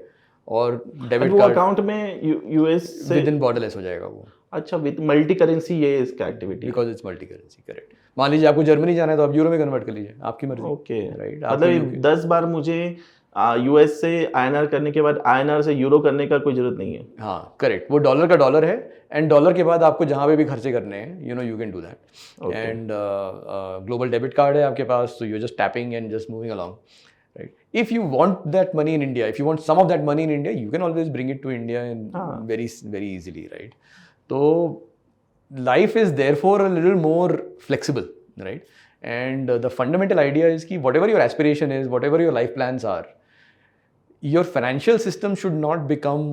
और डेबिट कार्ड अकाउंट में यूएस से विद इन बॉर्डरलेस हो जाएगा वो. अच्छा, विद मल्टी करेंसी ये इसका activity, because it's multi currency, correct. मान लीजिए आपको जर्मनी जाना है तो आप यूरो में कन्वर्ट कर लीजिए, आपकी मर्जी. Okay, right? मतलब 10 बार मुझे यूएस से आईएनआर करने के बाद आईएनआर से यूरो करने का कोई जरूरत नहीं है. हाँ करेक्ट, वो डॉलर का डॉलर है, एंड डॉलर के बाद आपको जहाँ पे भी खर्चे करने हैं you can do that. And global debit card है आपके पास, so you're just tapping and just moving along, right? If you want that money in India, if you want some of that money in India, you can always bring it to India and very very easily, right? So life is therefore a little more flexible, right? And the fundamental idea is कि whatever your aspiration is, whatever your life plans are, your financial system should not become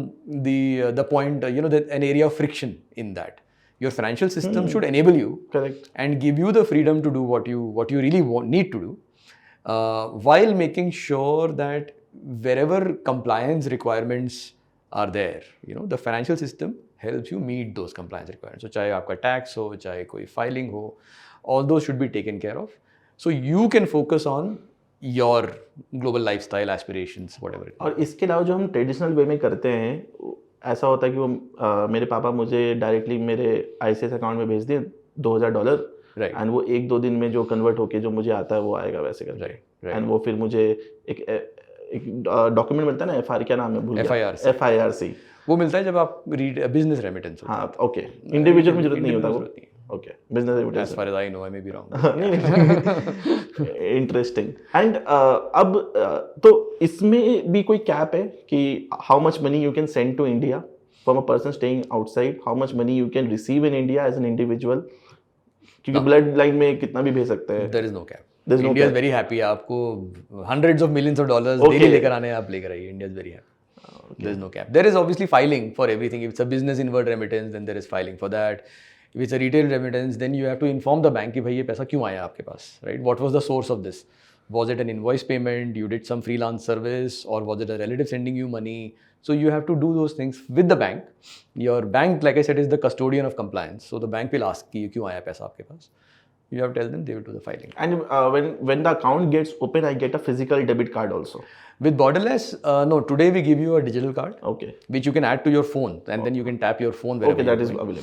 the point, an area of friction in that. Your financial system should enable you, Correct. and give you the freedom to do what you really need to do, while making sure that wherever compliance requirements are there, the financial system helps you meet those compliance requirements. So चाहे आपका tax हो, चाहे कोई filing हो, all those should be taken care of. So you can focus on your global lifestyle aspirations, whatever it is. और इसके अलावा जो हम ट्रेडिशनल वे में करते हैं, ऐसा होता है कि वो मेरे पापा मुझे डायरेक्टली मेरे आईसीआईसीआई अकाउंट में भेज दिए $2,000, Right. एंड वो 1-2 दिन में जो कन्वर्ट होके जो मुझे आता है वो आएगा वैसे करके. Right. एंड वो फिर मुझे एक डॉक्यूमेंट मिलता है ना, एफआर क्या नाम है, भूल गया. FIRC. FIRC. वो मिलता है जब आप बिजनेस रेमिटेंस होता है. हाँ, ओके. इंडिविजुअल में जरूरत नहीं होता वो. जरूरत नहीं है. Okay, business As remittance. far as I know, I may be wrong. Interesting. And अब तो इसमें भी कोई कैप है कि how much money you can send to India from a person staying outside, how much money you can receive in India as an individual, क्योंकि blood line में कितना भी भेज सकते हैं. There is no cap. There's no India is cap. very happy. आपको hundreds of millions of dollars Okay. daily लेकर आने हैं, आप लेकर आइए. India is very happy. There is no cap. There is obviously filing for everything. If it's a business inward remittance, then there is filing for that. If it's a retail remittance, then you have to inform the bank कि भाई ये पैसा क्यों आया आपके पास, right? What was the source of this? Was it an invoice payment? You did some freelance service, or was it a relative sending you money? So you have to do those things with the bank. Your bank, like I said, is the custodian of compliance. So the bank will ask कि क्यों आया पैसा आपके पास. You have to tell them, they will do the filing. And when the account gets open, I get a physical debit card also. With Borderless, no, today we give you a digital card, Okay. which you can add to your phone, and then you can tap your phone wherever Okay, that is you want.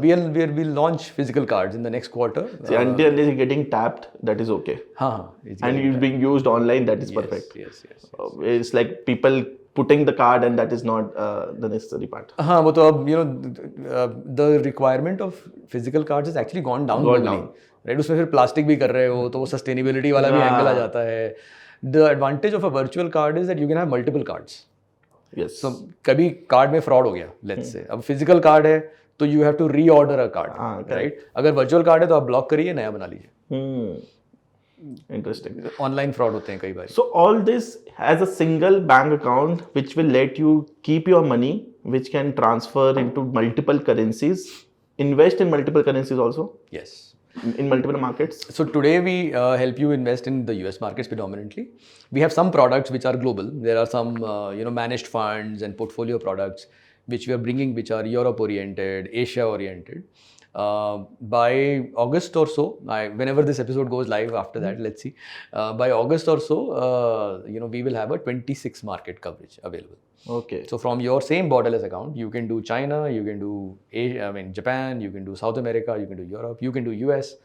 available. We'll launch physical cards in the next quarter. See, until it's getting tapped, that is okay. हाँ, it's And it's being used online, that is perfect. yes. It's like people putting the card, and that is not the necessary part. हाँ, वो तो अब the requirement of physical cards has actually gone down. Right? उसमें फिर plastic भी कर रहे हो, तो वो सस्टेनेबिलिटी वाला भी एंगल आ जाता है. The advantage of a virtual card is that you can have multiple cards. Yes. So कभी कार्ड में फ्रॉड हो गया, let's say, अब फिजिकल कार्ड है तो you have to reorder a card, right? अगर वर्चुअल कार्ड है तो आप ब्लॉक करिए, नया बना लीजिए. Interesting. ऑनलाइन फ्रॉड होते हैं कई बार. So all this has a single bank account which will let you keep your money, which can transfer into multiple currencies, invest in multiple currencies also, Yes. in multiple markets. So today we help you invest in the US markets predominantly. We have some products which are global. There are some managed funds and portfolio products which we are bringing, which are Europe oriented, Asia oriented. By August or so, whenever this episode goes live after that, let's see. By August or so, we will have a 26 market coverage available. Okay. So from your same borderless account, you can do China, you can do Japan, you can do South America, you can do Europe, you can do US.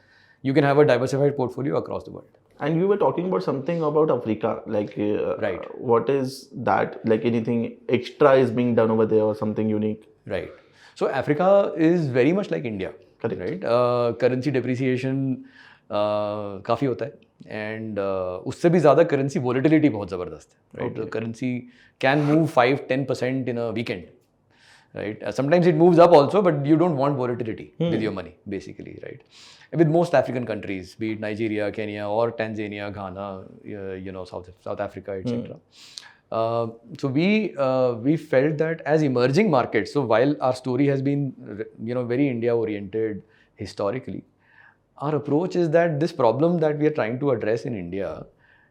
You can have a diversified portfolio across the world. And you were talking about something about Africa, like Right. What is that? Like anything extra is being done over there or something unique? Right. So Africa is very much like India. Correct. Right. Currency depreciation काफ़ी होता है, and उससे भी ज़्यादा currency volatility बहुत ज़बरदस्त है. Right. The currency can move 5-10% in a weekend. Right. Sometimes it moves up also, but you don't want volatility with your money, basically. Right. With most African countries, be it Nigeria, Kenya, or Tanzania, Ghana, South Africa, etc. So we felt that as emerging markets, so while our story has been very India oriented historically, our approach is that this problem that we are trying to address in India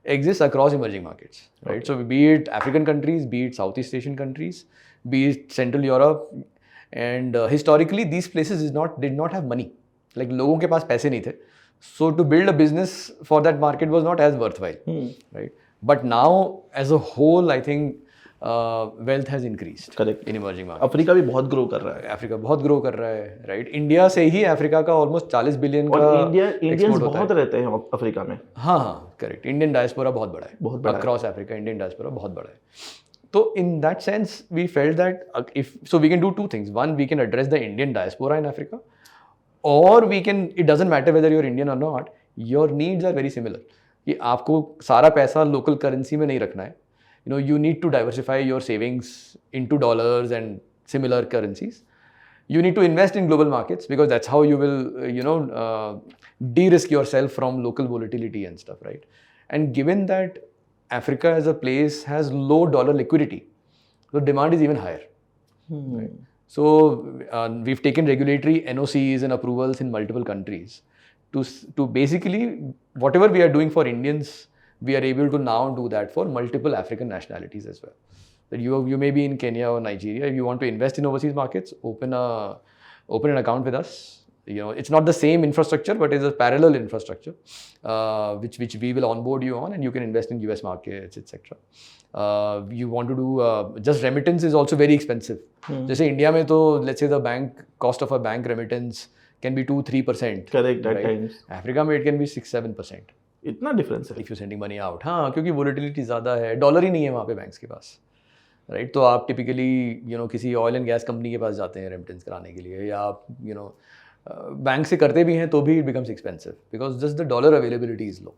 exists across emerging markets, right? Okay. So be it African countries, be it Southeast Asian countries, be it Central Europe, and historically these places did not have money. Like लोगों के पास पैसे नहीं थे, so to build a business for that market was not as worthwhile, right? But now, as a whole, I think wealth has increased Correct. in emerging markets. Africa भी बहुत grow कर रहा है अफ्रीका बहुत ग्रो कर रहा है, right? India से ही अफ्रीका का ऑलमोस्ट 40 बिलियन का और इंडियंस export होता बहुत रहते हैं अफ्रीका में हाँ हाँ करेक्ट. इंडियन डायस्पोरा बहुत बड़ा है, बहुत बड़ा है। अक्रॉस अफ्रीका इंडियन डायस्पोरा बहुत बड़ा है. तो in that sense we felt that if so we can do two things. One, we can address the Indian diaspora in Africa, और we can, it doesn't matter whether you're Indian or not, your needs are very similar. कि आपको सारा पैसा local currency में नहीं रखना है. You know, you need to diversify your savings into dollars and similar currencies. You need to invest in global markets because that's how you will, de-risk yourself from local volatility and stuff, right? And given that Africa as a place has low dollar liquidity, the demand is even higher. Right? So we've taken regulatory NOCs and approvals in multiple countries to basically whatever we are doing for Indians, we are able to now do that for multiple African nationalities as well. That you may be in Kenya or Nigeria. If you want to invest in overseas markets, open an account with us. You know, it's not the same infrastructure, but it's a parallel infrastructure, which we will onboard you on, and you can invest in US markets, etc. You want to do just remittance is also very expensive. जैसे India में तो let's say the cost of a bank remittance can be 2-3%. Correct, at times. Africa में it can be 6-7%. इतना difference है if you sending money out. हाँ, क्योंकि volatility ज़्यादा है, डॉलर ही नहीं है वहाँ पे बैंक्स के पास, राइट? तो आप टिपिकली किसी ऑयल एंड गैस कंपनी के पास जाते हैं रेमिटेंस कराने के लिए, या आप बैंक से करते भी हैं तो भी it becomes expensive because just the dollar availability is low.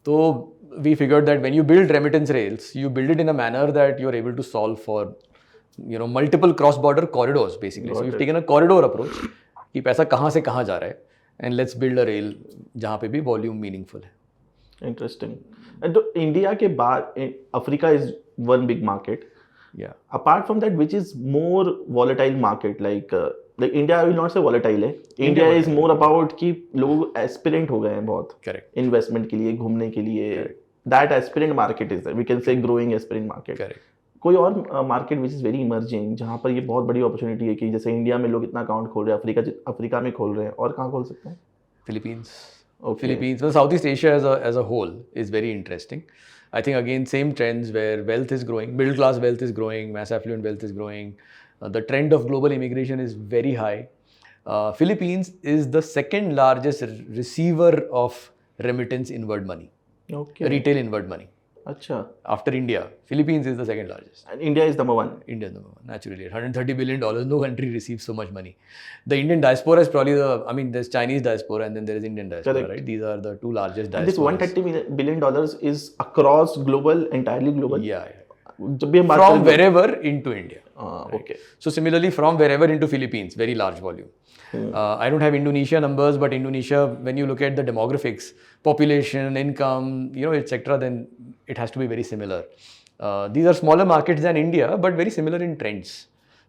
तो we figured that when you build remittance rails, you build it in a manner that you're able to solve for multiple cross border corridors basically. So we've taken a corridor approach कि पैसा कहाँ से कहाँ जा रहा है, and let's build a rail जहाँ पे भी वॉल्यूम मीनिंगफुल है. इंटरेस्टिंग. तो इंडिया के बाद Africa is one big market. Yeah. Apart from that, which is more volatile market? Like India, I will not say volatile है. India is more about कि लोग aspirant हो गए हैं बहुत. Correct. Investment के लिए, घूमने के लिए. That aspirant market is there. We can say growing aspirant market. Correct. कोई और market which is very emerging जहाँ पर ये बहुत बड़ी अपॉर्चुनिटी है कि जैसे इंडिया में लोग इतना अकाउंट खोल रहे हैं, अफ्रीका में खोल रहे हैं, और कहाँ खोल सकते हैं? Philippines. Okay. Philippines. Well, Southeast Asia as a whole is very interesting. I think again same trends where wealth is growing, middle class wealth is growing, mass affluent wealth is growing. The trend of global immigration is very high. Philippines is the second largest receiver of remittance inward money, Okay. retail inward money. अच्छा. After India, Philippines is the second largest. And India is number one. India is number one, naturally. $130 billion, no country receives so much money. The Indian diaspora is probably there's Chinese diaspora and then there is Indian diaspora, Correct. right? These are the two largest And this diasporas. $130 billion is across global, entirely global. Yeah. जब भी हम बात From करें wherever into India. okay. So similarly, from wherever into Philippines, very large volume. I don't have Indonesia numbers, but Indonesia, when you look at the demographics, population, income, etc., then it has to be very similar. These are smaller markets than India, but very similar in trends.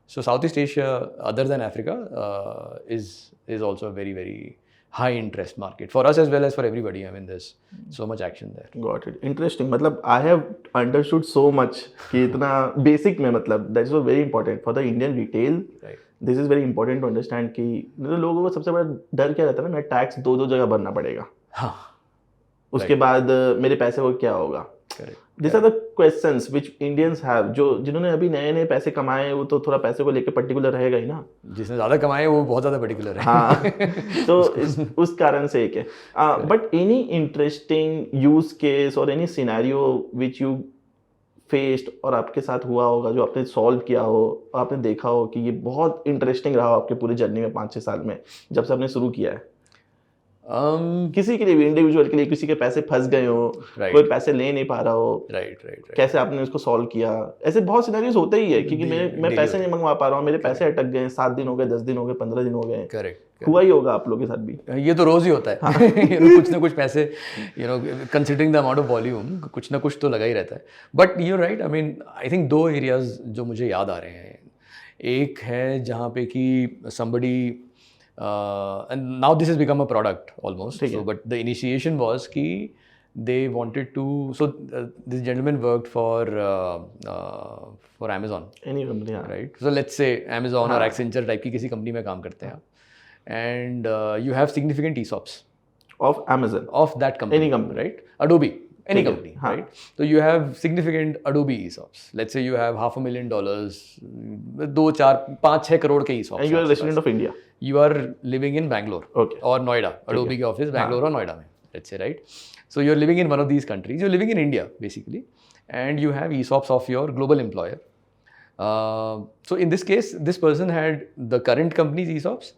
So Southeast Asia, other than Africa, is also a very, very high interest market for us as well as for everybody. I mean, there's so much action there. Got it. Interesting. मतलब I have understood so much कि इतना basic में मतलब that's so very important for the Indian retail. Right. This is very important to understand कि लोगों को सबसे बड़ा डर क्या रहता है ना, मैं टैक्स दो जगह भरना पड़ेगा. हाँ. उसके बाद मेरे पैसे को क्या होगा? Correct. These are the questions which Indians have. जिन्होंने अभी नए पैसे कमाए वो तो थोड़ा पैसे को लेके पर्टिकुलर रहेगा ही ना. जिसने ज़्यादा कमाए वो बहुत ज़्यादा पर्टिकुलर है. हाँ. तो उस कारण से एक है. But any interesting use case or any scenario which you faced और आपके साथ हुआ होगा जो आपने सॉल्व किया हो और आपने देखा हो कि ये बहुत इंटरेस्टिंग रहा आपके पूरी जर्नी में 5-6 साल में जब से आपने शुरू किया है? किसी के लिए भी, इंडिविजुअल के लिए, किसी के पैसे फंस गए हो, कोई पैसे ले नहीं पा रहा हो, राइट, कैसे आपने उसको सॉल्व किया? ऐसे बहुत सिनेरियोज होते ही है क्योंकि मैं पैसे नहीं मंगवा पा रहा हूँ, मेरे पैसे अटक गए, 7 दिन हो गए, 10 दिन हो गए, 15 दिन हो गए. करेक्ट. हुआ ही होगा आप लोगों के साथ भी. ये तो रोज ही होता है. कुछ ना कुछ पैसे, considering the amount of volume, कुछ ना कुछ तो लगा ही रहता है. But you right, I think 2 areas जो मुझे याद आ रहे हैं. एक है जहाँ पे कि somebody and now this has become a product almost. So, but the initiation was कि they wanted to. So this gentleman worked for Amazon. Any company, yeah. Right. So let's say Amazon or Accenture type की किसी company में काम करते हैं आप, and you have significant ESOPs of Amazon, of that company. Any company, right? Adobe. any ठीक है, company, हाँ. right? So you have significant Adobe ESOPs. Let's say you have $500,000, 2, 4, 5, 6 crore के ESOPs. And you are a आपके resident pass. of India. You are living in Bangalore Okay. or Noida. Adobe के office Bangalore और Noida में. Let's say, right? So you're living in one of these countries. You're living in India basically, and you have ESOPs of your global employer. So in this case, this person had the current company's ESOPs.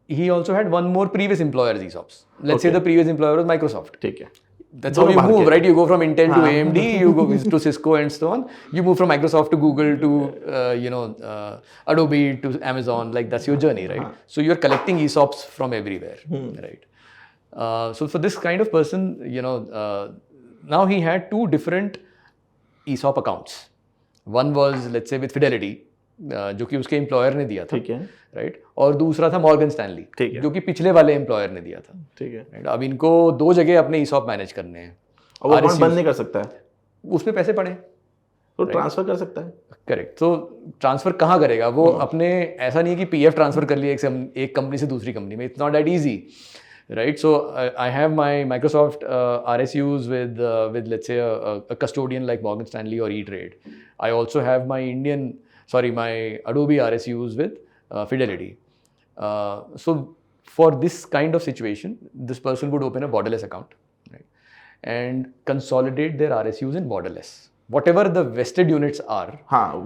He also had one more previous employer's ESOPs. Let's say the previous employer was Microsoft. ठीक है. That's how you move, right? You go from Intel to AMD, you go to Cisco and so on. You move from Microsoft to Google to, Adobe to Amazon. Like that's your journey, right? So you're collecting ESOPs from everywhere, right? So for this kind of person, now he had 2 different ESOP accounts. One was, let's say, with Fidelity, जो कि उसके employer ने दिया था, ठीक है, right? और दूसरा था मॉर्गन स्टैनली, ठीक है, जो कि पिछले वाले एम्प्लॉयर ने दिया था, ठीक है, राइट? अब इनको 2 जगह अपने ESOP मैनेज करने हैं, और वो अकाउंट बंद नहीं कर सकता है, उसमें पैसे पड़े तो ट्रांसफर कर सकता है. करेक्ट. तो ट्रांसफर कहाँ करेगा वो? अपने, ऐसा नहीं है कि PF ट्रांसफर कर लिया एक कंपनी से दूसरी कंपनी में. It's not that easy, right? So I have my Microsoft RSUs with let's say a custodian like Morgan Stanley or E-Trade. I also have my my Adobe RSUs with Fidelity. So for this kind of situation, this person would open a borderless account, right? And consolidate their RSUs in borderless. Whatever the vested units are,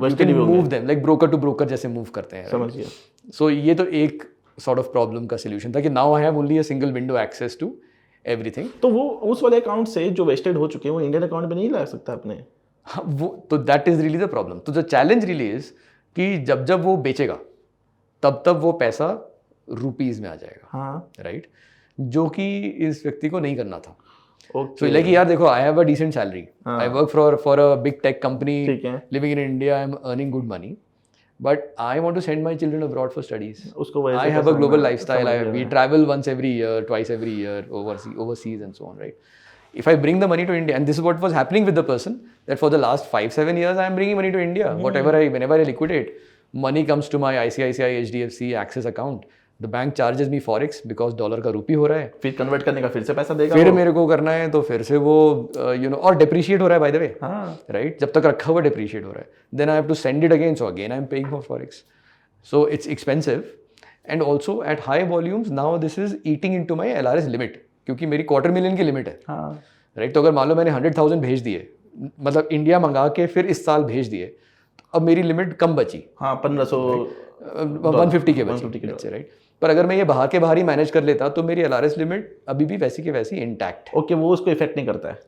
you can move them like broker to broker जैसे move करते हैं. समझ गया. So ये तो एक sort of problem का solution था कि now I have only a single window access to everything. तो वो उस वाले अकाउंट से जो वेस्टेड हो चुके हैं वो इंडियन अकाउंट में नहीं ला सकता अपने. हाँ, वो तो that is really the problem. तो जो challenge really is कि जब वो बेचेगा तब वो पैसा रुपीज में आ जाएगा, हाँ, राइट? जो कि इस व्यक्ति को नहीं करना था. Okay. So like यार देखो, I have a decent salary. I work for a big tech company. ठीक है. Living in India, I'm earning good money. But I want to send my children abroad for studies. उसको वैसे I have a global lifestyle. We travel once every year, twice every year, overseas and so on, right? If I bring the money to India, and this is what was happening with the person, that for the last 5-7 years, I am bringing money to India. Whenever I liquidate, money comes to my ICICI, HDFC, Axis account. The bank charges me forex because dollar का रूपी हो रहा है. फिर convert करने का फिर से पैसा देगा. फिर मेरे को करना है तो फिर से वो और डिप्रिशिएट हो रहा है बाय द वे, राइट? जब तक रखा हुआ डिप्रिशिएट हो रहा है. Then I have to send it again, so again I am paying for forex. So it's expensive and also at high volumes. Now this is eating into my LRS limit, क्योंकि मेरी $250,000 की limit है, right? तो अगर मान लो मैंने 100,000 भेज दिए, मतलब इंडिया मंगा के फिर इस साल भेज दिए, अब मेरी लिमिट कम बची. 1500 150 के बची, राइट? पर अगर मैं ये बाहर के बाहर ही मैनेज कर लेता तो मेरी LRS लिमिट अभी भी वैसी की वैसी इंटैक्ट है. ओके, वो उसको इफेक्ट नहीं करता है.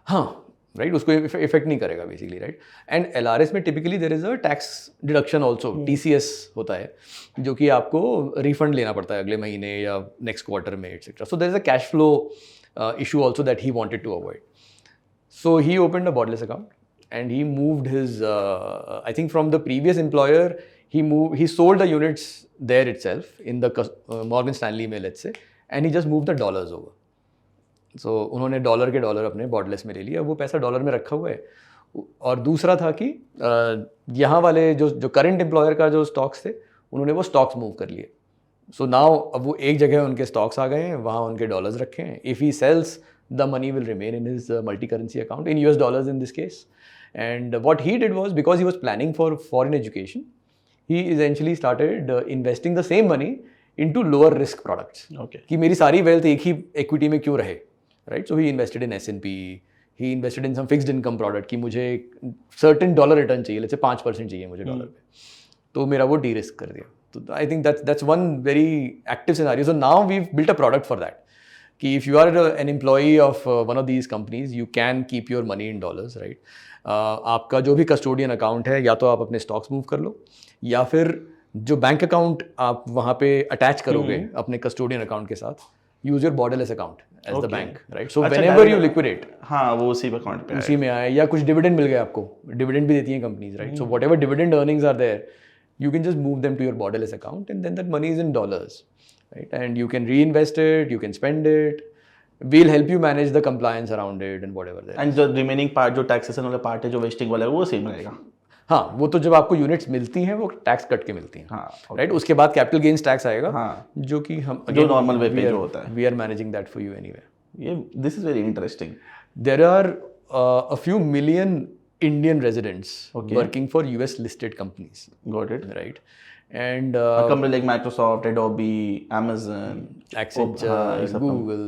हाँ, राइट, उसको इफेक्ट नहीं करेगा बेसिकली, राइट? एंड LRS में typically there is a tax deduction also, TCS होता है, जो कि आपको रिफंड लेना पड़ता है अगले महीने या नेक्स्ट क्वार्टर में, etcetera. So there is a cash flow issue also that he wanted to avoid. So he opened a borderless account and he moved his, I think from the previous employer, he sold the units there itself in the Morgan Stanley में, let's say, and he just moved the dollars over. So उन्होंने dollar के dollar अपने borderless में ले लिया, वो पैसा dollar में रखा हुआ है. और दूसरा था कि यहाँ वाले जो करंट एम्प्लॉयर का जो स्टॉक्स थे, उन्होंने वो स्टॉक्स मूव कर लिए. सो नाउ अब वो एक जगह उनके स्टॉक्स आ गए हैं, वहाँ उनके डॉलर्स रखे हैं. If he sells, the money will remain in his multi currency account in US dollars in this case. And what he did was, because he was planning for foreign education, he essentially started investing the same money into lower risk products. Okay. कि मेरी सारी wealth एक ही equity में क्यों रहे, right? So he invested in S&P, he invested in some fixed income product कि मुझे certain dollar return चाहिए, लेट्स से 5% चाहिए मुझे डॉलर पे, तो मेरा वो डी रिस्क कर दिया. So I think that's one very active scenario. So now we've built a product for that. कि if you are an employee of one of these companies, you can keep your money in dollars, right? आपका जो भी custodian account है, या तो आप अपने stocks move कर लो, या फिर जो बैंक अकाउंट आप वहाँ पे अटैच करोगे अपने कस्टोडियन अकाउंट के साथ, use your borderless account as the bank, right? So whenever you liquidate, हाँ, वो उसी अकाउंट पे उसी में आए, या कुछ डिविडेंड मिल गया आपको, डिविडेंड भी देती हैं companies, right? So whatever dividend earnings are there, you can just move them to your borderless account, and then that money is in dollars, right? And you can reinvest it, you can spend it. We'll help you manage the compliance around it and whatever there. And the remaining part, जो taxation वाला part है, जो vesting वाला है, वो same रहेगा. हाँ, वो तो जब आपको यूनिट्स मिलती हैं वो टैक्स कट के मिलती हैं, हाँ, राइट? उसके बाद कैपिटल गेन्स टैक्स आएगा, हाँ, जो कि हम जो नॉर्मल वे पे जो होता है. We are managing that for you anyway. ये this is very interesting. There are a few million Indian residents Okay. working for US listed companies, Got it. right? And A company like Microsoft, Adobe, Amazon, Accenture, हाँ, ये सब Google,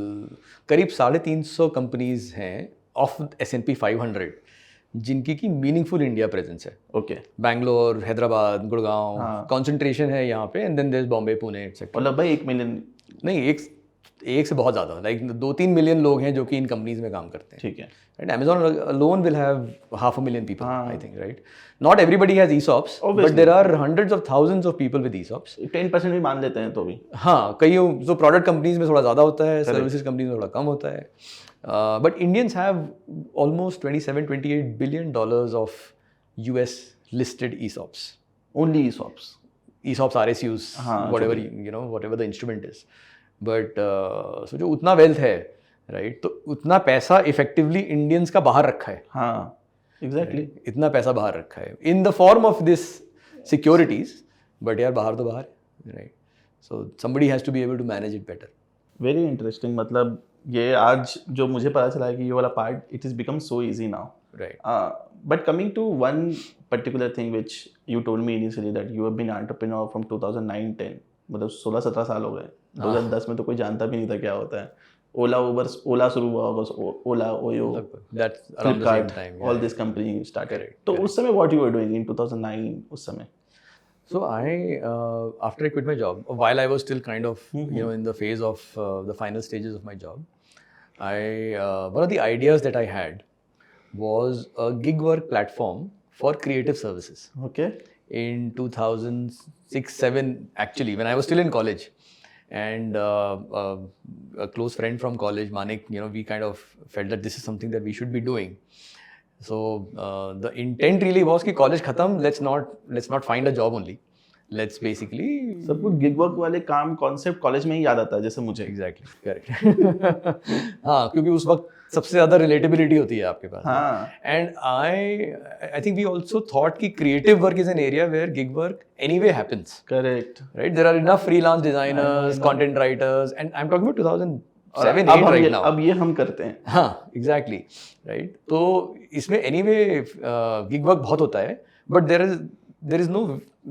करीब 350 companies हैं of S&P 500 जिनकी की meaningful India presence है. ओके. Bangalore, Hyderabad, Gurgaon, concentration है यहाँ पे, and then there is Bombay, Pune etcetera. मतलब भाई 1 मिलियन. नहीं, एक से बहुत ज़्यादा, लाइक 2-3 मिलियन लोग हैं जो कि इन कंपनीज में काम करते हैं. ठीक है. Right? Amazon alone will have 500,000 people, I think, right? Not everybody has ESOPs, but there are hundreds of thousands of people with ESOPs. 10% भी मान लेते हैं तो भी. हाँ, कई जो प्रोडक्ट कंपनीज में थोड़ा ज़्यादा होता है, सर्विसेज कंपनीज में थोड़ा कम होता है. But Indians have almost $27-28 billion of US listed ESOPs. Only ESOPs. ESOPs, RSUs, हाँ, whatever whatever the instrument is. But so जो उतना वेल्थ है, राइट, तो उतना पैसा इफेक्टिवली इंडियंस का बाहर रखा है. हाँ, एग्जैक्टली. इतना पैसा बाहर रखा है in the form of this securities, but यार बाहर तो बाहर है, right. So somebody has to be able to manage it better. Very interesting. मतलब ये आज जो मुझे पता चला है कि ये वाला part it is become so easy now, right. But coming to one particular thing which you told me initially that you have been entrepreneur from 2009-10, मतलब 16-17 साल हो गए. 2010 में तो कोई जानता भी नहीं था क्या होता है. ओला शुरू हुआ होगा, Ola, Oyo, Flipkart, all this company started. तो उस समय what you were doing in 2009 उस समय? So after I quit my job, while I was still kind of in the phase of the final stages of my job, one of the ideas that I had was a gig work platform for creative services. Okay. In 2006-07, actually, when I was still in college, and a close friend from college, Manik, we kind of felt that this is something that we should be doing. So the intent really was कि college खत्म, let's not find a job only. Let's basically सबको gig work वाले काम concept college में ही याद आता है जैसे मुझे. Exactly, correct. हाँ, क्योंकि उस वक्त सबसे ज़्यादा रिलेटेबिलिटी होती है आपके पास. हाँ. And I think we also thought कि creative work is an area where gig work anyway happens. Correct. Right? There are enough freelance designers, content writers, and I'm talking about 2007-8 right now. अब ये हम करते हैं. हाँ, exactly, right? तो इसमें anyway gig work बहुत होता है, but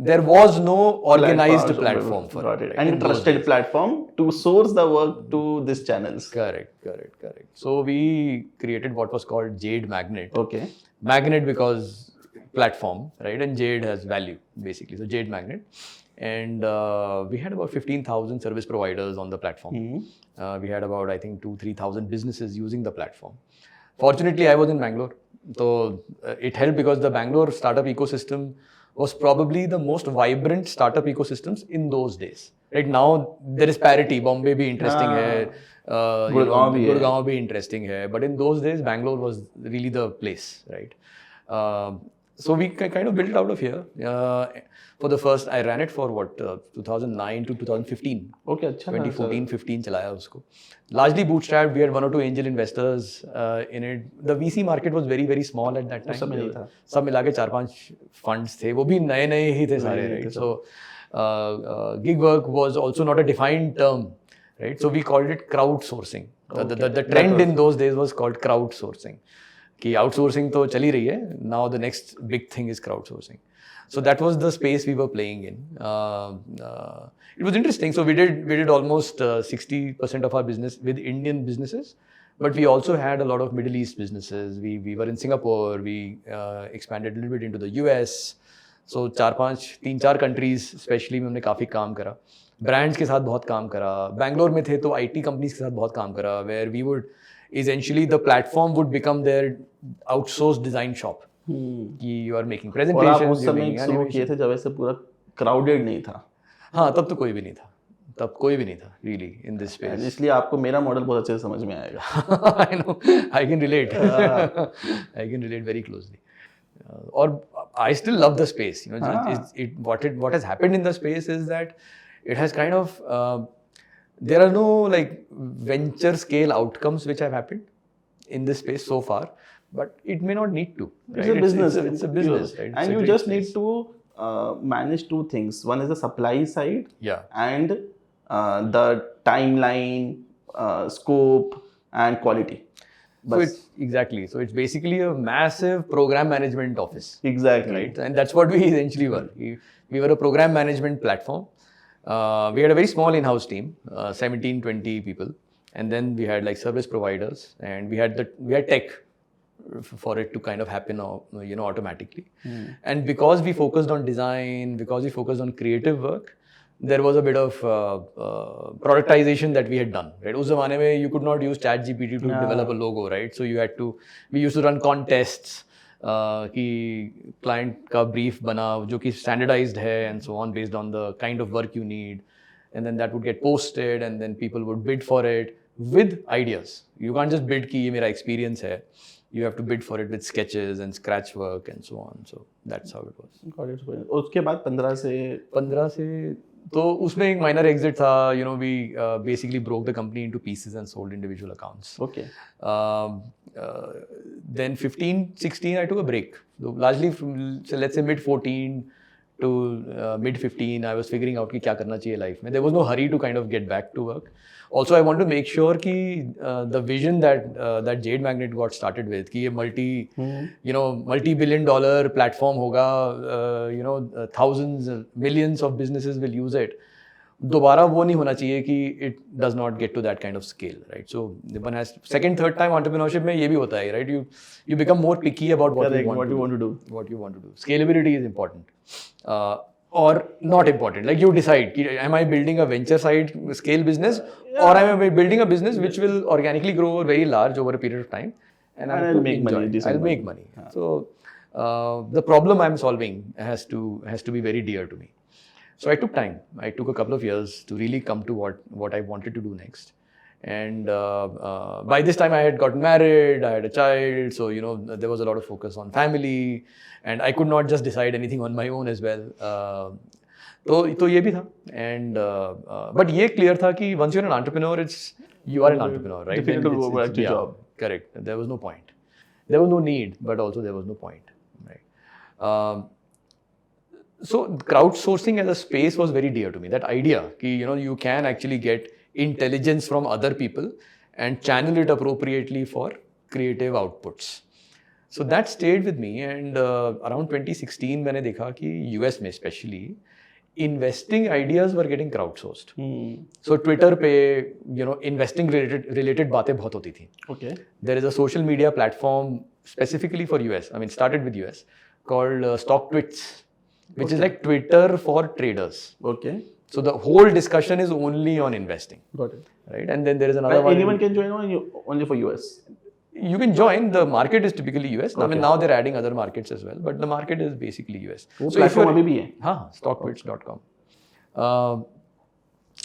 there was no organized platform for it. Right? And trusted platform to source the work to these channels. Correct. So we created what was called Jade Magnet. Okay. Magnet because platform, right? And Jade has value, basically. So Jade Magnet. And we had about 15,000 service providers on the platform. We had about, I think, 2,000-3,000 businesses using the platform. Fortunately, I was in Bangalore. So it helped because the Bangalore startup ecosystem was probably the most vibrant startup ecosystems in those days. Right now, there is parity. Bombay bhi interesting hai. Gurgaon bhi interesting hai. But in those days, Bangalore was really the place, right? So we kind of built out of here. For the first, I ran it for 2009 to 2015. Okay, अच्छा. 2014-15 चलाया उसको. Largely bootstrapped. We had 1 or 2 angel investors in it. The VC market was very, very small at that time. सब नहीं था. सब मिला के 4-5 funds थे. वो भी नए ही थे सारे, right? So gig work was also not a defined term, right? So we called it crowdsourcing. The trend in those days was called crowdsourcing. कि outsourcing तो चली रही है. Now the next big thing is crowdsourcing. So that was the space we were playing in. It was interesting. So we did almost 60% of our business with Indian businesses, but we also had a lot of Middle East businesses. We were in Singapore. We expanded a little bit into the US. So 3-4 countries, especially में हमने काफ़ी काम करा. Brands के साथ बहुत काम करा. Bangalore में थे तो IT companies के साथ बहुत काम करा. Where we would essentially the platform would become their outsourced design shop. कि you are making presentations. और आप उस समय शुरू किए थे जब ऐसे पूरा crowded नहीं था. हाँ, तब तो कोई भी नहीं था really in this space. इसलिए आपको मेरा मॉडल बहुत अच्छे से समझ में आएगा. I know, I can relate. I can relate very closely. Or I still love the space. What has happened in the space is that it has kind of there are no like venture scale outcomes which have happened in this space so far. But it may not need to. Right? It's a business. It's a business, right? And you just need to manage 2 things. One is the supply side. Yeah. And the timeline, scope, and quality. So it's exactly. So it's basically a massive program management office. Exactly. Right, and that's what we essentially were. We were a program management platform. We had a very small in-house team, 17, 20 people, and then we had like service providers, and we had tech for it to kind of happen, automatically. And because we focused on design, because we focused on creative work, there was a bit of productization that we had done, right? उस ज़माने में you could not use ChatGPT to develop a logo, right? So we used to run contests कि client का brief बना जो कि standardized है and so on based on the kind of work you need, and then that would get posted and then people would bid for it with ideas. You can't just bid कि ये मेरा experience है. You have to bid for it with sketches and scratch work and so on. So that's how it was. Got it. उसके बाद 15 से तो उसमें एक minor exit था. We basically broke the company into pieces and sold individual accounts. Okay. Then 15, 16, I took a break. So largely from, so let's say mid 14 to mid 15, I was figuring out कि क्या करना चाहिए life में. There was no hurry to kind of get back to work. Also, I want to make sure कि the vision that Jade Magnet got started with, कि ये multi-billion-dollar platform होगा, thousands, millions of businesses will use it. दोबारा वो नहीं होना चाहिए कि it does not get to that kind of scale, right? So one has second, third time entrepreneurship में ये भी होता है, right? You become more picky about what you want to do. Scalability is important. Or not important. Like you decide, am I building a venture side scale business, or am I building a business which will organically grow very large over a period of time, and I'll make money. I'll make money. So the problem I'm solving has to be very dear to me. So I took time. I took a couple of years to really come to what I wanted to do next. And by this time I had gotten married, I had a child, so there was a lot of focus on family, and I could not just decide anything on my own as well. तो ये भी था, and but ये clear था कि once you're an entrepreneur, you are an entrepreneur, right? Difficult to go back to job. Correct. There was no point. There was no need, but also there was no point, right? So crowdsourcing as a space was very dear to me. That idea कि you can actually get intelligence from other people and channel it appropriately for creative outputs. So that stayed with me, and around 2016 मैंने देखा कि US में especially investing ideas were getting crowdsourced. So Twitter पे investing related बातें बहुत होती थी. Okay. There is a social media platform specifically for US. I mean, started with US called StockTwits, which is like Twitter for traders. Okay. So the whole discussion is only on investing. Got it. Right, and then there is another one. Anyone can join, or only for US? You can join. The market is typically US. Okay. I mean, now they're adding other markets as well, but the market is basically US. वो platform अभी भी है? हाँ, stocktwits.com.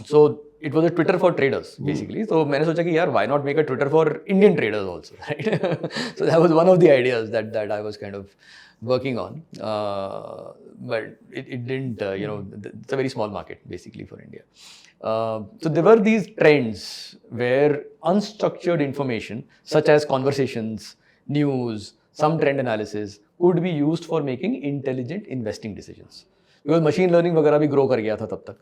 So it was a Twitter for traders basically. So मैंने सोचा कि यार, why not make a Twitter for Indian traders also, right? So that was one of the ideas that I was kind of working on, but it didn't. It's a very small market basically for India. So there were these trends where unstructured information, such as conversations, news, some trend analysis, could be used for making intelligent investing decisions. Because machine learning वगैरह भी grow कर गया था तब तक.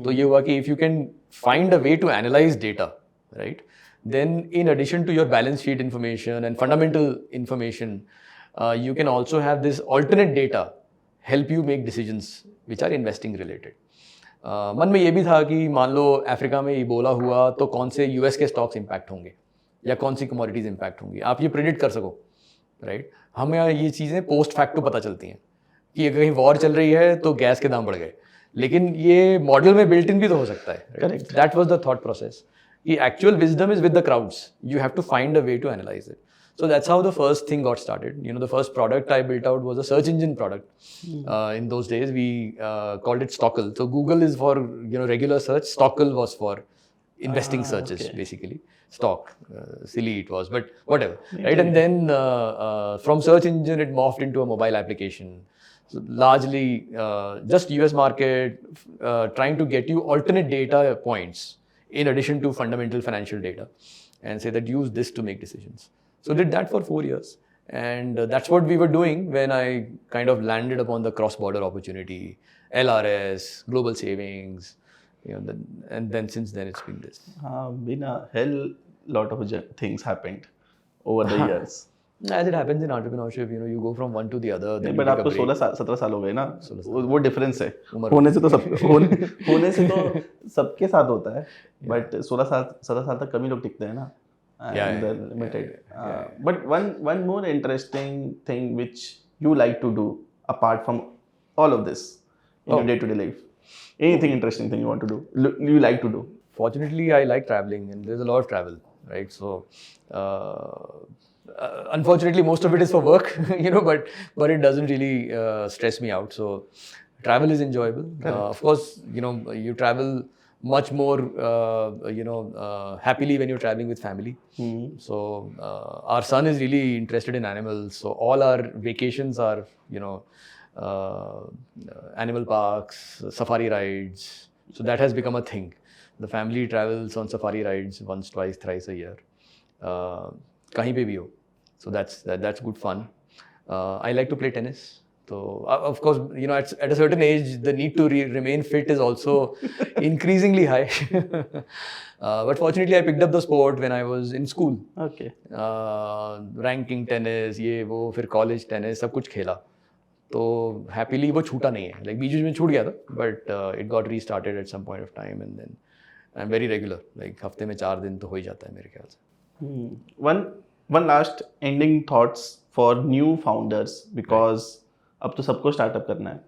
तो ये हुआ कि if you can find a way to analyze data, right, then in addition to your balance sheet information and fundamental information, you can also have this alternate data help you make decisions which are investing related. मन में ये भी था कि मान लो Africa में Ebola हुआ तो कौन से यूएस के स्टॉक्स इम्पैक्ट होंगे या कौन सी कमोडिटीज इम्पैक्ट होंगी, आप ये प्रेडिक्ट कर सको, राइट? हमें ये चीज़ें पोस्ट फैक्टो पता चलती हैं कि कहीं वॉर चल रही है तो गैस के दाम बढ़ गए, लेकिन ये मॉडल में बिल्ट इन भी तो हो सकता है. Correct. That was the thought process कि actual wisdom is with the crowds, you have to find a way to analyse it. So that's how the first thing got started. The first product I built out was a search engine product. In those days, we called it Stockle. So Google is for regular search. Stockle was for investing searches, basically. Stock, silly it was, but whatever, right? And then from search engine, it morphed into a mobile application. So largely, just US market, trying to get you alternate data points in addition to fundamental financial data, and say that use this to make decisions. So did that for 4 years, and that's what we were doing when I kind of landed upon the cross-border opportunity, LRS, global savings, and then since then it's been this. Been a hell lot of things happened over the years. As it happens in entrepreneurship, you know, you go from one to the other. Then but you take a आपको break. 16-17 साल हो गए ना, 16 वो difference है. उम्र होने से तो सब होने से तो सबके साथ होता है, बट 17 साल तक कम ही लोग टिकते हैं ना. And they're limited. But one more interesting thing which you like to do apart from all of this in your day-to-day life. Anything interesting thing you want to do? You like to do? Fortunately, I like traveling, and there's a lot of travel, right? So, unfortunately, most of it is for work, you know, but it doesn't really stress me out. So, travel is enjoyable. Of course, you know, you travel much more, happily when you're traveling with family. So, our son is really interested in animals. So, all our vacations are, you know, animal parks, safari rides. So, that has become a thing. The family travels on safari rides once, twice, thrice a year. Kahin pe bhi ho. So that's good fun. I like to play tennis. So of course, you know, at a certain age, the need to remain fit is also increasingly high. But fortunately, I picked up the sport when I was in school. Okay. Ranking tennis, ये वो, फिर college tennis, सब कुछ खेला. तो happily वो छूटा नहीं है. Like बीच में छूट गया था, but it got restarted at some point of time, and then I'm very regular. Like हफ्ते में 4 दिन तो हो ही जाता है मेरे ख्याल से. One last ending thoughts for new founders, because अब तो सबको स्टार्टअप करना है.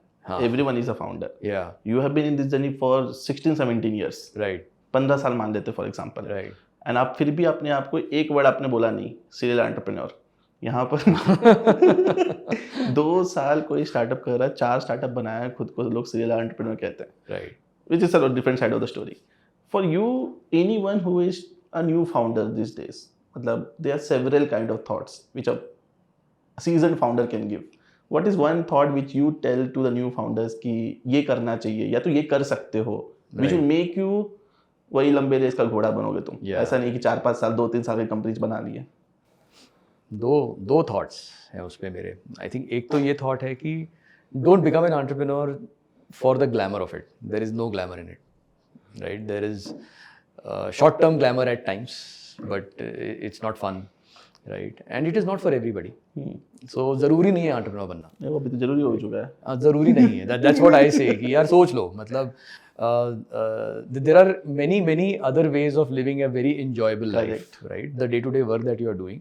Everyone is a founder. Yeah. You have been in this journey for 16-17 years. Right. 15 साल मान लेते फॉर एग्जाम्पल. Right. एंड आप फिर भी अपने आप को एक वर्ड आपने बोला नहीं, सीरियल एंटरप्रेन्योर. यहाँ पर 2 साल कोई स्टार्टअप कर रहा है, 4 स्टार्टअप बनाया है, खुद को लोग सीरियल एंटरप्रेन्योर कहते हैं. Right. Which is a different side of the story. For you, anyone who is a new founder these days, मतलब there are several kind of thoughts which a seasoned founder can give. What is one thought which you tell to the new founders कि ये करना चाहिए या तो ये कर सकते हो, which will make you वही लंबे रेस का घोड़ा बनोगे तुम. ऐसा नहीं कि 4-5 साल 2-3 साल की कंपनीज बना ली है. दो थॉट्स हैं उस पे मेरे. आई थिंक एक तो ये थॉट है कि don't become an entrepreneur for the glamour of it. There is no glamour in it, right? There is short term glamour at times, but it's not fun, right? And it is not for everybody. So ज़रूरी नहीं है entrepreneur बनना. वो अभी तो जरूरी हो चुका है. ज़रूरी नहीं है. दैट्स व्हाट आई से कि यार सोच लो. मतलब there are many other ways of living a very enjoyable life, right? The day-to-day work that you are doing,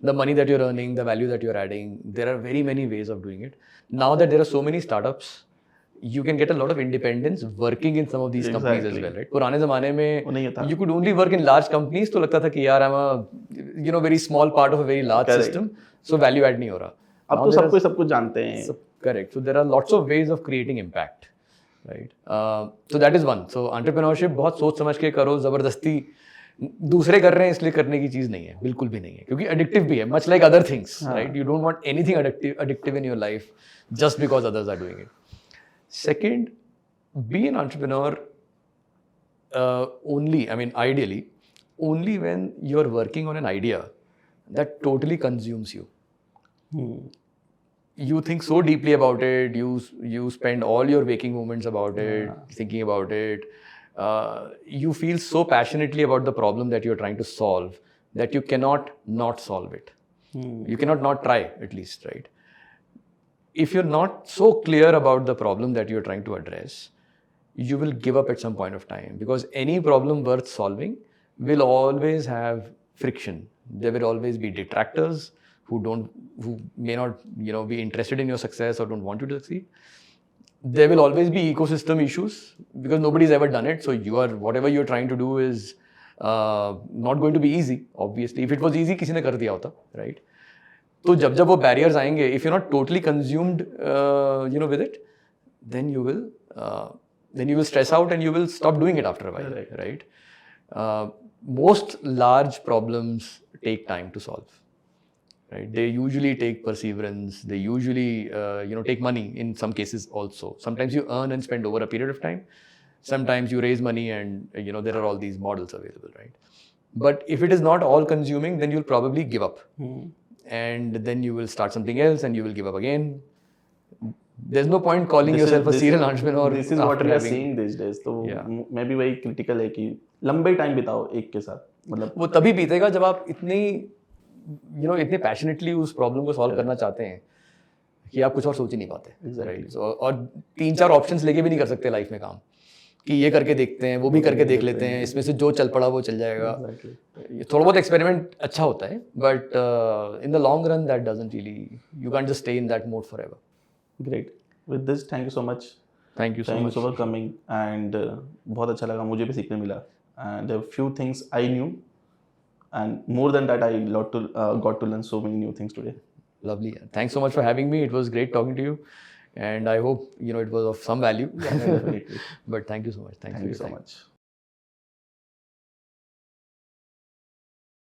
the money that you're earning, the value that you're adding, there are very many ways of doing it. Now that there are so many startups, you can get a lot of independence working in some of these companies as well, right? पुराने ज़माने में you could only work in large companies, तो लगता था कि यार I'm a very small part of a very large system, so value add नहीं हो रहा. अब तो सब कुछ जानते हैं. Correct. So there are lots of ways of creating impact. Right. So that is one. So entrepreneurship बहुत सोच समझ के करो. ज़बरदस्ती दूसरे कर रहे हैं इसलिए करने की चीज़ नहीं है, बिल्कुल भी नहीं है, क्योंकि addictive भी है, much like other things, right? You don't want anything addictive in your life just because others are doing it. Second, be an entrepreneur ideally, only when you're working on an idea that totally consumes you. You think so deeply about it, you spend all your waking moments about it, thinking about it. You feel so passionately about the problem that you're trying to solve that you cannot not solve it. You cannot not try, at least, right? If you're not so clear about the problem that you're trying to address, you will give up at some point of time, because any problem worth solving will always have friction. There will always be detractors who may not, be interested in your success or don't want you to succeed. There will always be ecosystem issues because nobody's ever done it. So whatever you're trying to do is not going to be easy. Obviously, if it was easy, किसी ने कर दिया होता, right? तो जब वो barriers आएंगे, if you're not totally consumed, with it, then you will stress out and you will stop doing it after a while, right? Most large problems take time to solve. Right? They usually take perseverance. They usually, take money in some cases also. Sometimes you earn and spend over a period of time. Sometimes you raise money and, there are all these models available, right? But if it is not all consuming, then you'll probably give up. And then you will start something else and you will give up again. There's no point calling yourself a serial entrepreneur. This is what we are seeing these days. तो मैं भी वही critical है कि लंबे time बिताओ एक के साथ. मतलब वो तभी बीतेगा जब आप इतनी इतने पैशनेटली उस प्रॉब्लम को सॉल्व करना चाहते हैं कि आप कुछ और सोच ही नहीं पाते. Exactly. Right? So, और 3-4 ऑप्शंस लेके भी नहीं कर सकते लाइफ में काम, कि ये करके देखते हैं, वो भी करके देख लेते हैं, इसमें से जो चल पड़ा वो चल जाएगा. Exactly. ये थोड़ा बहुत एक्सपेरिमेंट अच्छा होता है, but in the long run that doesn't really, you can't just stay in that mode forever. Great. With this, thank you so much. Thank you so Thank you much. so for coming. And बहुत अच्छा लगा, मुझे भी सीखने मिला. And there are few things I knew, and more than that, I got to learn so many new things today. Lovely. Thanks so much for having me. It was great talking to you, and I hope it was of some value. Yeah, definitely. But thank you so much. Thanks Thank for you your so time. much.